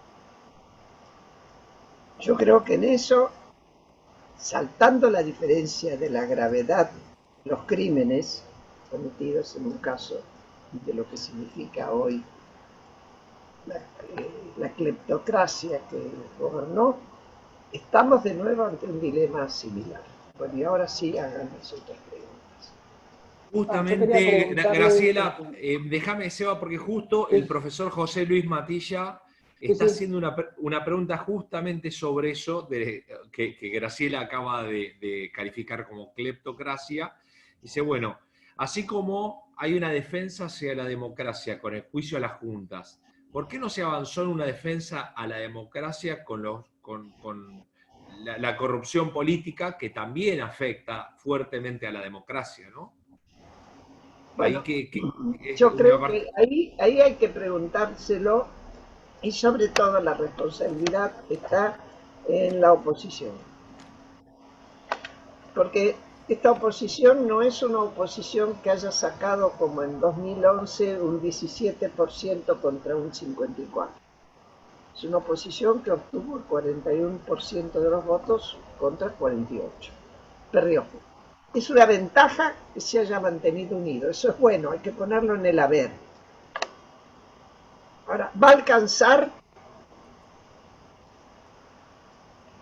Yo creo que en eso, saltando la diferencia de la gravedad de los crímenes cometidos en un caso y de lo que significa hoy la cleptocracia que gobernó, estamos de nuevo ante un dilema similar. Bueno, y ahora sí hagan las otras preguntas. Yo quería Justamente, preguntarle, Graciela, déjame, Seba, porque justo el sí, profesor José Luis Matilla sí, está sí. haciendo una pregunta justamente sobre eso, que Graciela acaba de calificar como cleptocracia. Dice, bueno, así como hay una defensa hacia la democracia con el juicio a las juntas, ¿por qué no se avanzó en una defensa a la democracia con la corrupción política que también afecta fuertemente a la democracia, ¿no? Ahí Bueno, que es yo una creo parte. que ahí hay que preguntárselo y sobre todo la responsabilidad está en la oposición. Porque esta oposición no es una oposición que haya sacado como en 2011 un 17% contra un 54%. Es una oposición que obtuvo el 41% de los votos contra el 48%. Perdió. Es una ventaja que se haya mantenido unido. Eso es bueno, hay que ponerlo en el haber. Ahora, ¿va a alcanzar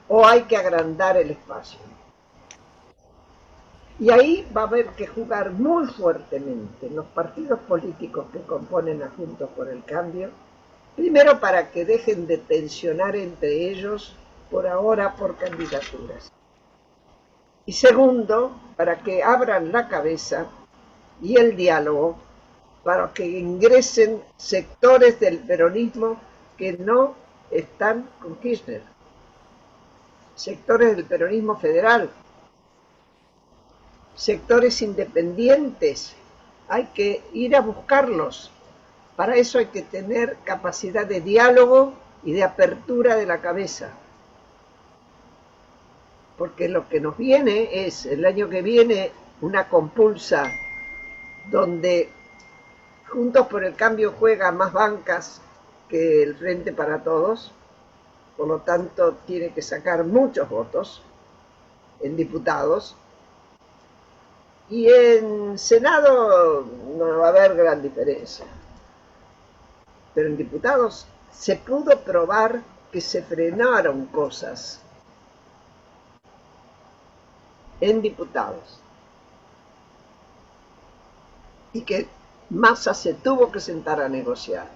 o hay que agrandar el espacio? Y ahí va a haber que jugar muy fuertemente los partidos políticos que componen a Juntos por el Cambio, primero para que dejen de tensionar entre ellos por ahora por candidaturas. Y segundo, para que abran la cabeza y el diálogo para que ingresen sectores del peronismo que no están con Kirchner, sectores del peronismo federal, sectores independientes. Hay que ir a buscarlos. Para eso hay que tener capacidad de diálogo y de apertura de la cabeza. Porque lo que nos viene es el año que viene una compulsa donde Juntos por el Cambio juega más bancas que el Frente para Todos, por lo tanto tiene que sacar muchos votos en diputados, y en Senado no va a haber gran diferencia, pero en diputados se pudo probar que se frenaron cosas en diputados y que Massa se tuvo que sentar a negociar.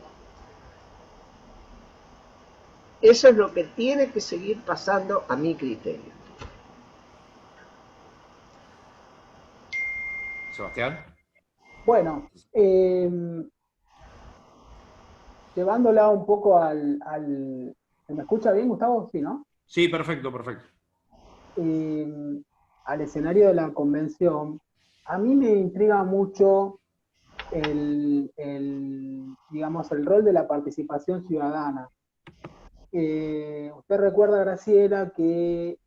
Eso es lo que tiene que seguir pasando a mi criterio. Sebastián. Bueno, llevándola un poco ¿se me escucha bien, Gustavo? Sí, ¿no? Sí, perfecto, perfecto. Eh, Al escenario de la convención, a mí me intriga mucho digamos, el rol de la participación ciudadana. Usted recuerda, Graciela, que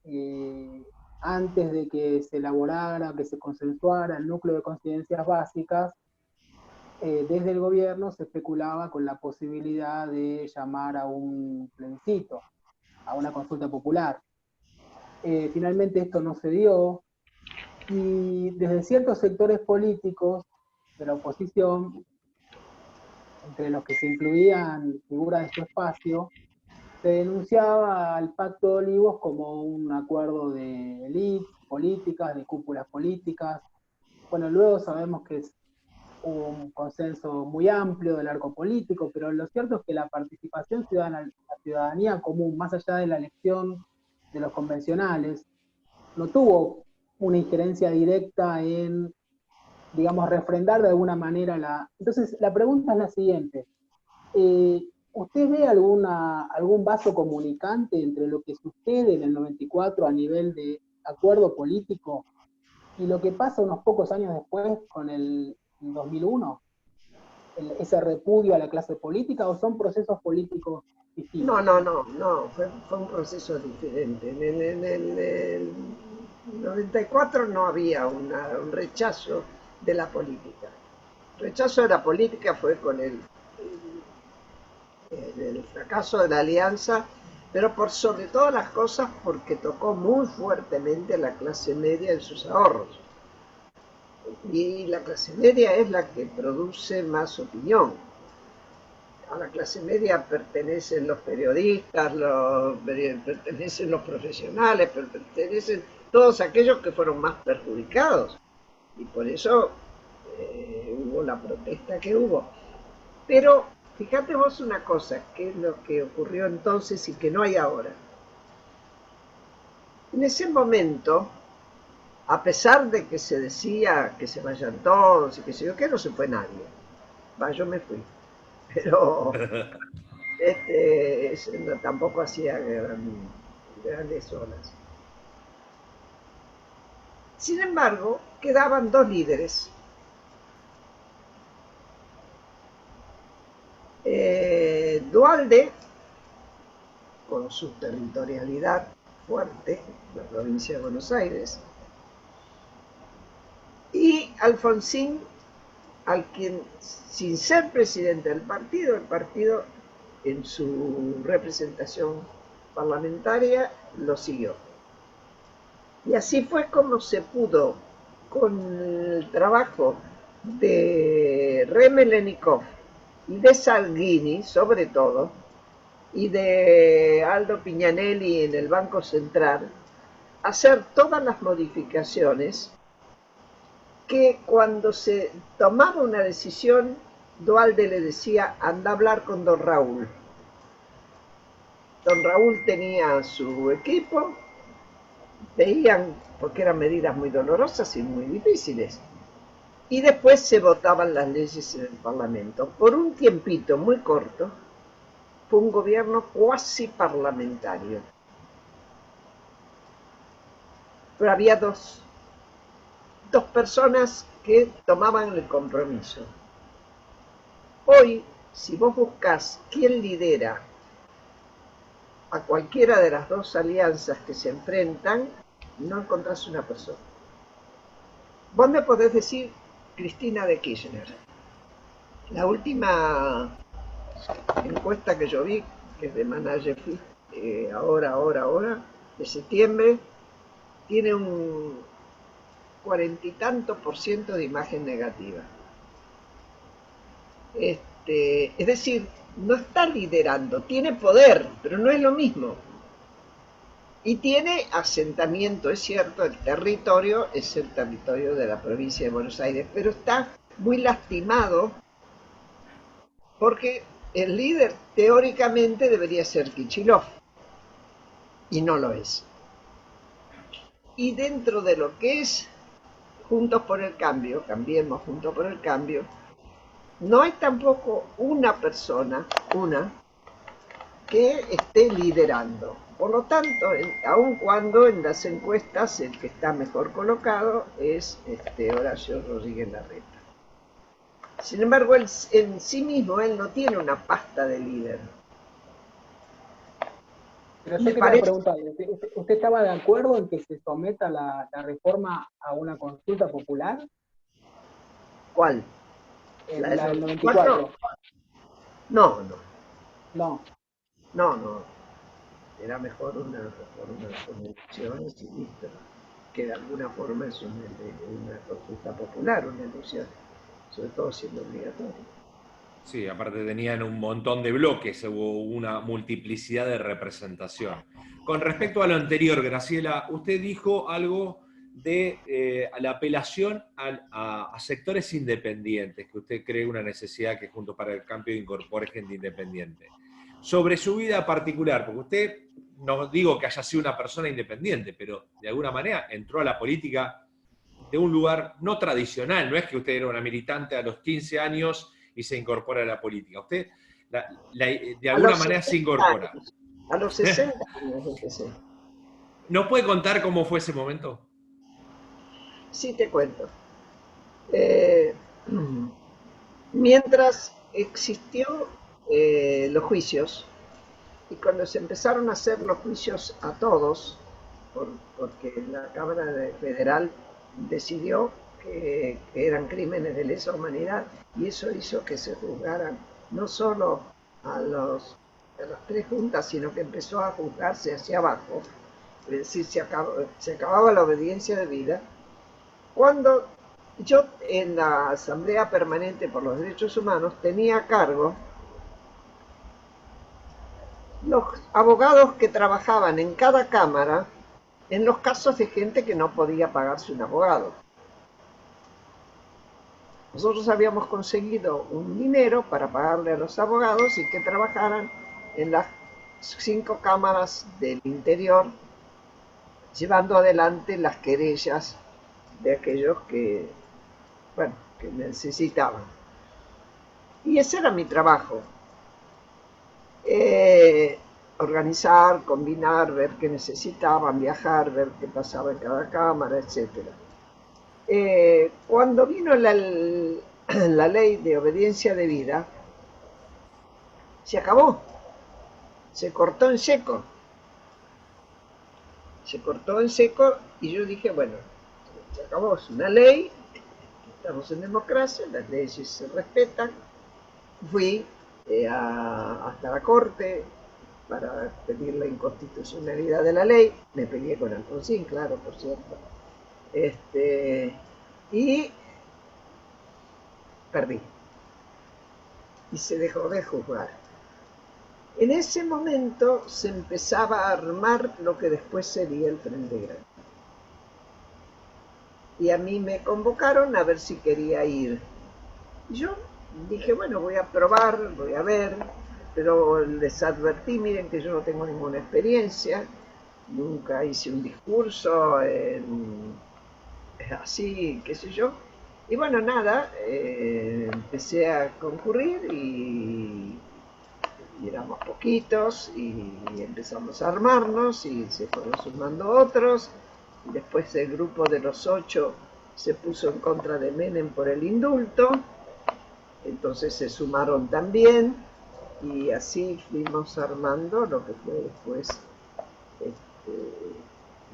antes de que se elaborara, que se consensuara el núcleo de coincidencias básicas, desde el gobierno se especulaba con la posibilidad de llamar a un plebiscito, a una consulta popular. Finalmente esto no se dio y desde ciertos sectores políticos de la oposición, entre los que se incluían figuras de su espacio, se denunciaba al Pacto de Olivos como un acuerdo de élites políticas, de cúpulas políticas. Bueno, luego sabemos que hubo un consenso muy amplio del arco político, pero lo cierto es que la participación ciudadana, la ciudadanía común, más allá de la elección de los convencionales, no tuvo una injerencia directa en, digamos, refrendar de alguna manera la... Entonces, la pregunta es la siguiente. ¿Usted ve algún vaso comunicante entre lo que sucede en el 94 a nivel de acuerdo político y lo que pasa unos pocos años después con el 2001? ¿Ese repudio a la clase política o son procesos políticos No, distintos? no, no, no, fue un proceso diferente. En el 94 no había un rechazo de la política. rechazo de la política fue con el fracaso de la alianza, pero por sobre todas las cosas porque tocó muy fuertemente a la clase media en sus ahorros. Y la clase media es la que produce más opinión. A la clase media pertenecen los periodistas, pertenecen los profesionales, pertenecen todos aquellos que fueron más perjudicados. Y por eso hubo la protesta que hubo. Pero fíjate vos una cosa, que es lo que ocurrió entonces y que no hay ahora. En ese momento, a pesar de que se decía que se vayan todos y que se yo, que no se fue nadie. Va, yo me fui. Pero no, tampoco hacía grandes olas. Sin embargo, quedaban dos líderes. Duhalde, con su territorialidad fuerte, la provincia de Buenos Aires, y Alfonsín, al quien, sin ser presidente del partido, el partido en su representación parlamentaria lo siguió. Y así fue como se pudo, con el trabajo de Remelenikov y de Salguini, sobre todo, y de Aldo Pignanelli en el Banco Central, hacer todas las modificaciones que cuando se tomaba una decisión, Duhalde le decía, anda a hablar con don Raúl. Don Raúl tenía su equipo, veían, porque eran medidas muy dolorosas y muy difíciles, y después se votaban las leyes en el Parlamento. Por un tiempito muy corto, fue un gobierno cuasi parlamentario. Pero había dos personas que tomaban el compromiso. Hoy, si vos buscás quién lidera a cualquiera de las dos alianzas que se enfrentan, no encontrás una persona. Vos me podés decir Cristina de Kirchner. La última encuesta que yo vi, que es de Managerfit, ahora, de septiembre, tiene un 40 y tanto % de imagen negativa. Es decir, no está liderando, tiene poder, pero no es lo mismo. Y tiene asentamiento, es cierto, el territorio es el territorio de la provincia de Buenos Aires, pero está muy lastimado porque el líder teóricamente debería ser Kicillof y no lo es. Y dentro de lo que es Juntos por el Cambio, Cambiemos Juntos por el Cambio, no hay tampoco una persona, que esté liderando. Por lo tanto, aun cuando en las encuestas el que está mejor colocado es Horacio Rodríguez Larreta. Sin embargo, él, en sí mismo, él no tiene una pasta de líder. Pero yo quería preguntar, ¿usted estaba de acuerdo en que se someta la reforma a una consulta popular? ¿Cuál? ¿La del 94? No. No. Era mejor una reforma con elecciones y listo. Que de alguna forma es una consulta popular, una elección, sobre todo siendo obligatoria. Sí, aparte tenían un montón de bloques, hubo una multiplicidad de representación. Con respecto a lo anterior, Graciela, usted dijo algo de la apelación a sectores independientes, que usted cree una necesidad que Juntos para el Cambio incorpore gente independiente. Sobre su vida particular, porque usted, no digo que haya sido una persona independiente, pero de alguna manera entró a la política de un lugar no tradicional, no es que usted era una militante a los 15 años y se incorpora a la política. Usted, de alguna manera, se incorpora. A los 60 años empecé. ¿No puede contar cómo fue ese momento? Sí, te cuento. Mientras existió los juicios, y cuando se empezaron a hacer los juicios a todos, porque la Cámara Federal decidió que eran crímenes de lesa humanidad, y eso hizo que se juzgaran no solo a las tres juntas, sino que empezó a juzgarse hacia abajo, es decir, se acababa la obediencia de vida, cuando yo en la Asamblea Permanente por los Derechos Humanos tenía a cargo los abogados que trabajaban en cada cámara en los casos de gente que no podía pagarse un abogado. Nosotros habíamos conseguido un dinero para pagarle a los abogados y que trabajaran en las 5 cámaras del interior, llevando adelante las querellas de aquellos que, bueno, que necesitaban. Y ese era mi trabajo. Organizar, combinar, ver qué necesitaban, viajar, ver qué pasaba en cada cámara, etc. Cuando vino la ley de obediencia debida, se acabó, se cortó en seco. Se cortó en seco y yo dije, bueno, se acabó, es una ley, estamos en democracia, las leyes se respetan. Fui hasta la Corte para pedir la inconstitucionalidad de la ley, me peleé con Alfonsín, claro, por cierto, y perdí, y se dejó de juzgar. En ese momento se empezaba a armar lo que después sería el Frente Grande. Y a mí me convocaron a ver si quería ir. Yo dije, bueno, voy a probar, voy a ver, pero les advertí, miren que yo no tengo ninguna experiencia, nunca hice un discurso así, qué sé yo. Y bueno, nada, empecé a concurrir y éramos poquitos y empezamos a armarnos y se fueron sumando otros. Y después el grupo de los 8 se puso en contra de Menem por el indulto, entonces se sumaron también y así fuimos armando lo que fue después el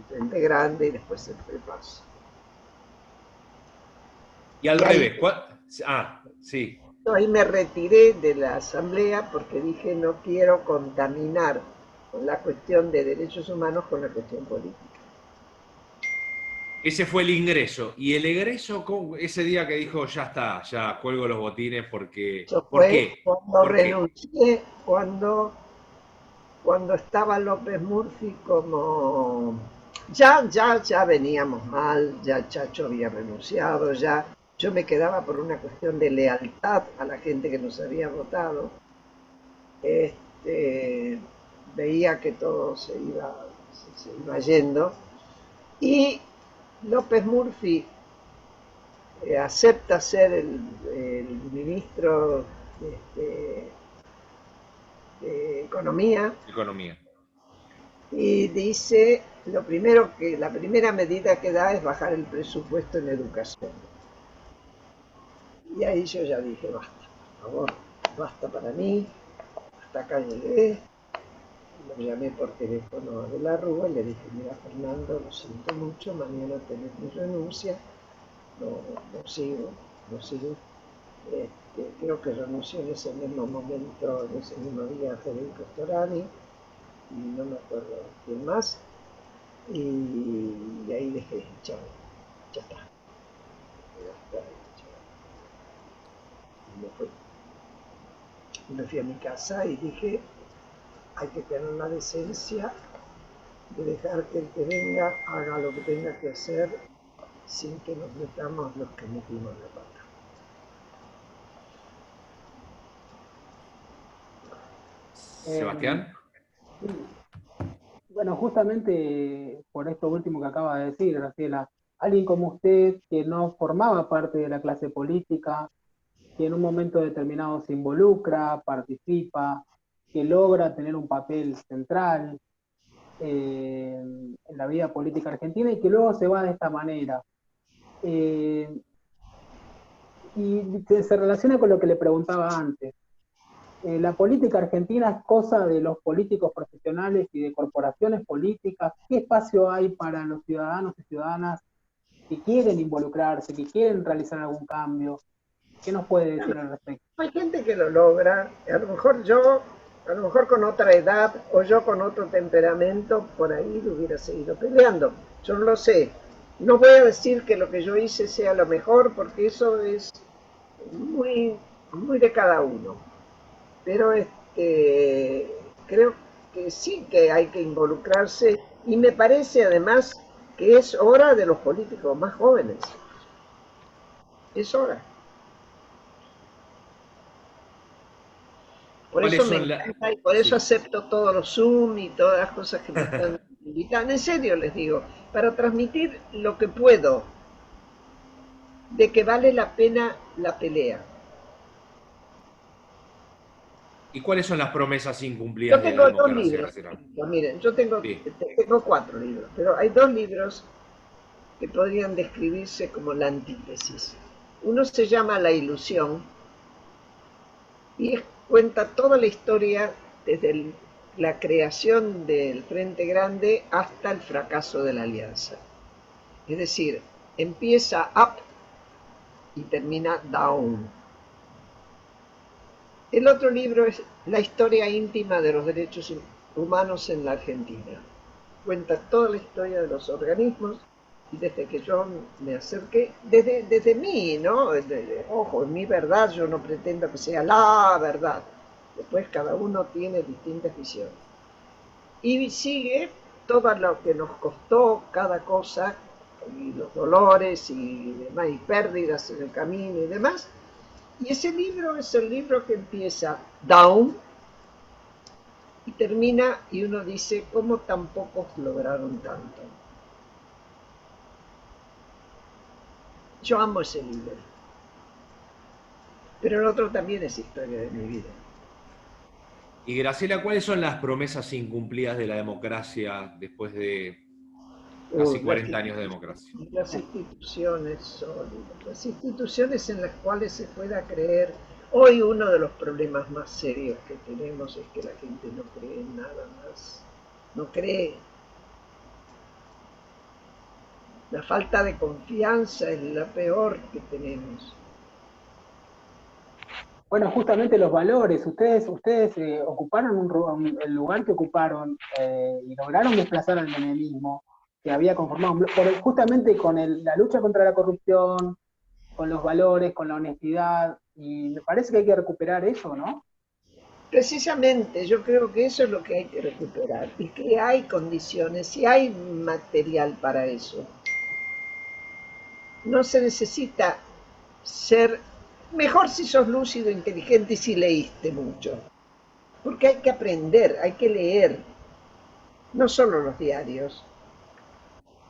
Frente Grande y después el Repaso. Y al revés, sí. Ahí me retiré de la asamblea porque dije no quiero contaminar la cuestión de derechos humanos con la cuestión política. Ese fue el ingreso. Y el egreso, ese día que dijo, ya está, ya cuelgo los botines porque... Eso ¿Por fue qué? cuando ¿Por qué? renuncié, cuando estaba López Murphy como... Ya veníamos mal, ya Chacho había renunciado, ya yo me quedaba por una cuestión de lealtad a la gente que nos había votado. Veía que todo se iba yendo y López Murphy acepta ser el ministro de Economía Economía. y dice la primera medida que da es bajar el presupuesto en educación. Y ahí yo ya dije, basta, por favor, basta para mí, hasta acá llegué. Lo llamé por teléfono a De la Rúa y le dije, mira Fernando, lo siento mucho, mañana tenés mi renuncia, no sigo. Creo que renunció en ese mismo momento, en ese mismo día, Federico Storani, y no me acuerdo quién más, y ahí dejé, chao, ya está. Y me fui a mi casa y dije, hay que tener la decencia de dejar que el que venga haga lo que tenga que hacer sin que nos metamos los que metimos la pata. Sebastián. Bueno, justamente por esto último que acaba de decir, Graciela, alguien como usted que no formaba parte de la clase política, que en un momento determinado se involucra, participa, que logra tener un papel central en la vida política argentina y que luego se va de esta manera. Y se relaciona con lo que le preguntaba antes. La política argentina es cosa de los políticos profesionales y de corporaciones políticas. ¿Qué espacio hay para los ciudadanos y ciudadanas que quieren involucrarse, que quieren realizar algún cambio. ¿Qué nos puede decir al respecto? Hay gente que lo logra, a lo mejor yo, a lo mejor con otra edad o yo con otro temperamento, por ahí lo hubiera seguido peleando. Yo no lo sé. No voy a decir que lo que yo hice sea lo mejor, porque eso es muy, muy de cada uno. Pero creo que sí que hay que involucrarse y me parece además que es hora de los políticos más jóvenes. Es hora. Por ¿Cuáles eso me son las... encanta y por eso Sí. acepto todos los Zoom y todas las cosas que me están invitando. En serio les digo, para transmitir lo que puedo de que vale la pena la pelea. ¿Y cuáles son las promesas Yo incumplidas de la tengo dos democracia, libros, Graciela? miren, yo tengo, Sí. tengo cuatro libros, pero hay dos libros que podrían describirse como la antítesis. Uno se llama La ilusión y cuenta toda la historia desde la creación del Frente Grande hasta el fracaso de la Alianza. Es decir, empieza up y termina down. El otro libro es La historia íntima de los derechos humanos en la Argentina. Cuenta toda la historia de los organismos y desde que yo me acerqué, desde mí, ¿no? Ojo, en mi verdad yo no pretendo que sea la verdad. Después cada uno tiene distintas visiones. Y sigue todo lo que nos costó cada cosa, y los dolores y demás, y pérdidas en el camino y demás. Y ese libro es el libro que empieza down y termina y uno dice, ¿cómo tan pocos lograron tanto? Yo amo ese libro, pero el otro también es historia de mi vida. Y Graciela, ¿cuáles son las promesas incumplidas de la democracia después de casi Las, 40 años de democracia? las instituciones sólidas, las instituciones en las cuales se pueda creer. Hoy uno de los problemas más serios que tenemos es que la gente no cree en nada más, no cree. La falta de confianza es la peor que tenemos. Bueno, justamente los valores, ustedes ocuparon el lugar que ocuparon y lograron desplazar al menemismo que había conformado, justamente con la lucha contra la corrupción, con los valores, con la honestidad, y me parece que hay que recuperar eso, ¿no? Precisamente, yo creo que eso es lo que hay que recuperar y que hay condiciones y hay material para eso. No se necesita ser mejor si sos lúcido, inteligente y si leíste mucho. Porque hay que aprender, hay que leer, no solo los diarios.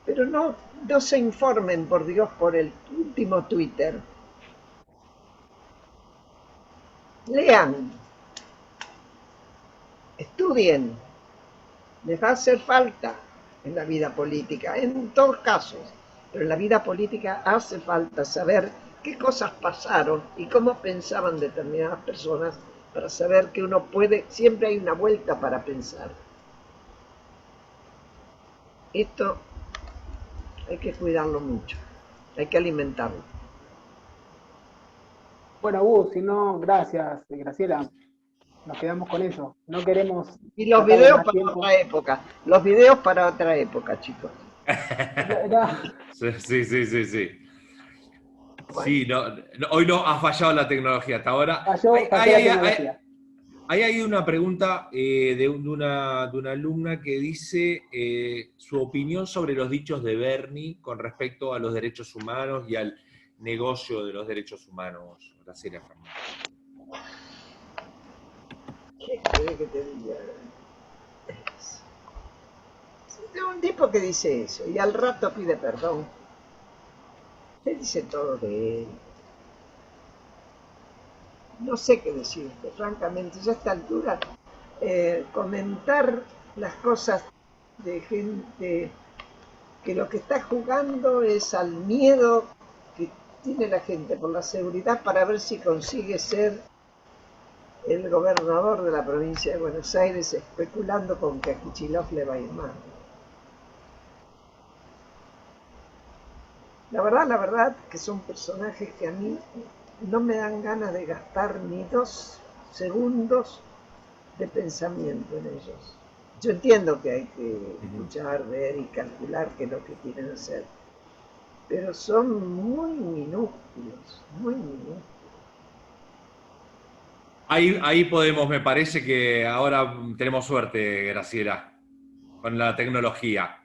Pero no se informen, por Dios, por el último Twitter. Lean, estudien, les va a hacer falta en la vida política, en todos casos, pero en la vida política hace falta saber qué cosas pasaron y cómo pensaban determinadas personas para saber que uno puede, siempre hay una vuelta para pensar. Esto hay que cuidarlo mucho, hay que alimentarlo. Bueno, Hugo, si no, gracias, Graciela, nos quedamos con eso. No queremos Y los sacarle videos más para tiempo. otra época, los videos para otra época, chicos. Sí, sí, sí, sí, sí. Bueno, Sí, hoy no ha fallado la tecnología hasta ahora. falló la tecnología. Hay una pregunta de una alumna que dice su opinión sobre los dichos de Bernie con respecto a los derechos humanos y al negocio de los derechos humanos, Graciela Fernández. ¿qué quiere que te diga? Es un tipo que dice eso y al rato pide perdón. Él dice todo de él. No sé qué decirte, francamente, ya a esta altura, comentar las cosas de gente que lo que está jugando es al miedo que tiene la gente por la seguridad para ver si consigue ser el gobernador de la provincia de Buenos Aires, especulando con que a Kicillof le va a ir mal. la verdad que son personajes que a mí no me dan ganas de gastar ni 2 segundos de pensamiento en ellos. Yo entiendo que hay que escuchar, ver y calcular qué es lo que quieren hacer, pero son muy minúsculos, muy minúsculos. Ahí podemos, me parece que ahora tenemos suerte, Graciela, con la tecnología.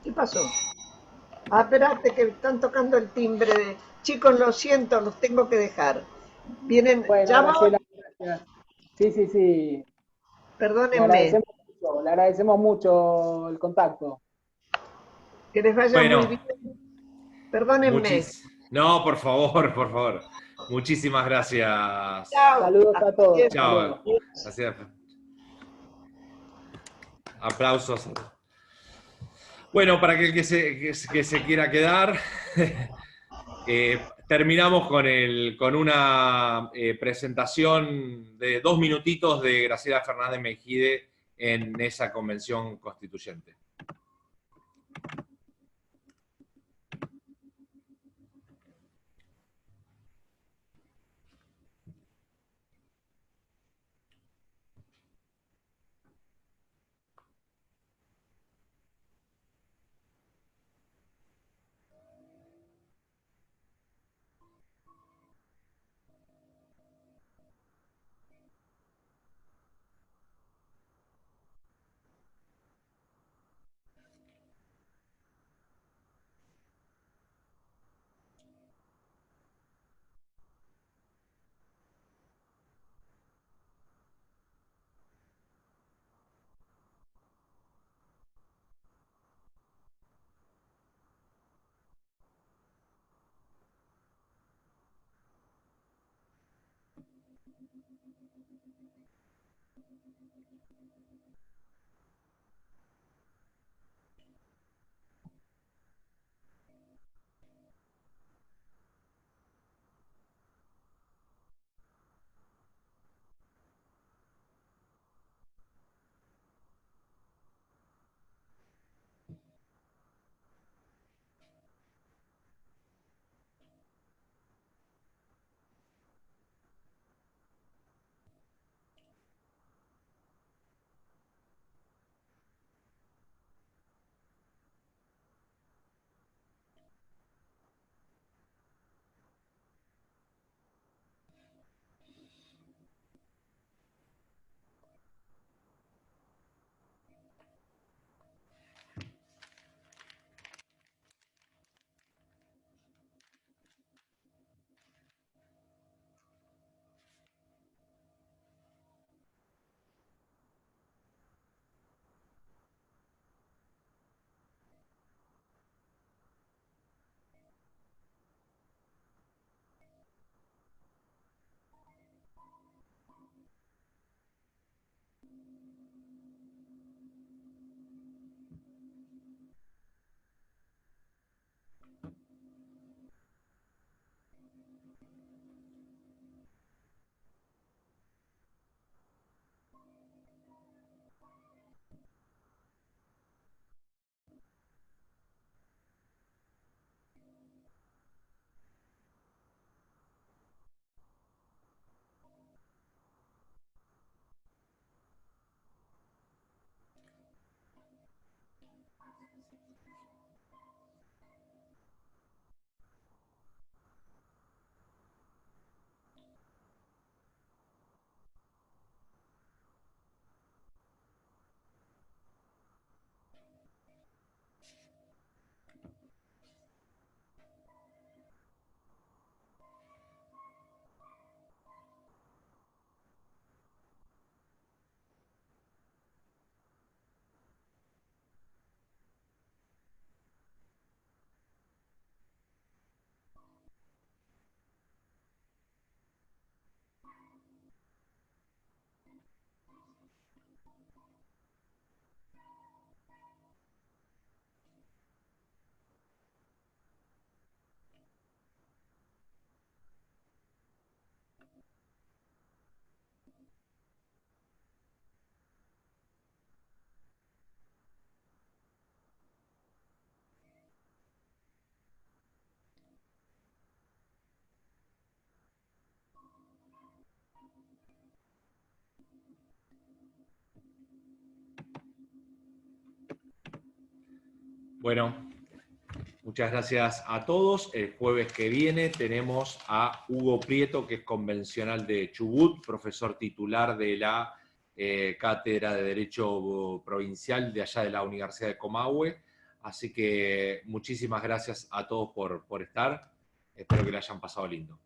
¿Qué pasó? Ah, espérate que están tocando el timbre de... Chicos, lo siento, los tengo que dejar. Vienen, Bueno, llamo, Graciela, gracias. Sí, sí, sí. perdónenme, Le agradecemos mucho el contacto. que les vaya muy Bueno, bien. Perdónenme. No, por favor, por favor. Muchísimas gracias. Chao. Saludos Hasta a todos. Hasta Chao. luego. Gracias. Aplausos. Bueno, para aquel que se quiera quedar, terminamos con una presentación de 2 minutitos de Graciela Fernández Mejide en esa convención constituyente. Bueno, muchas gracias a todos. El jueves que viene tenemos a Hugo Prieto, que es convencional de Chubut, profesor titular de la Cátedra de Derecho Provincial de allá de la Universidad de Comahue. Así que muchísimas gracias a todos por estar. Espero que le hayan pasado lindo.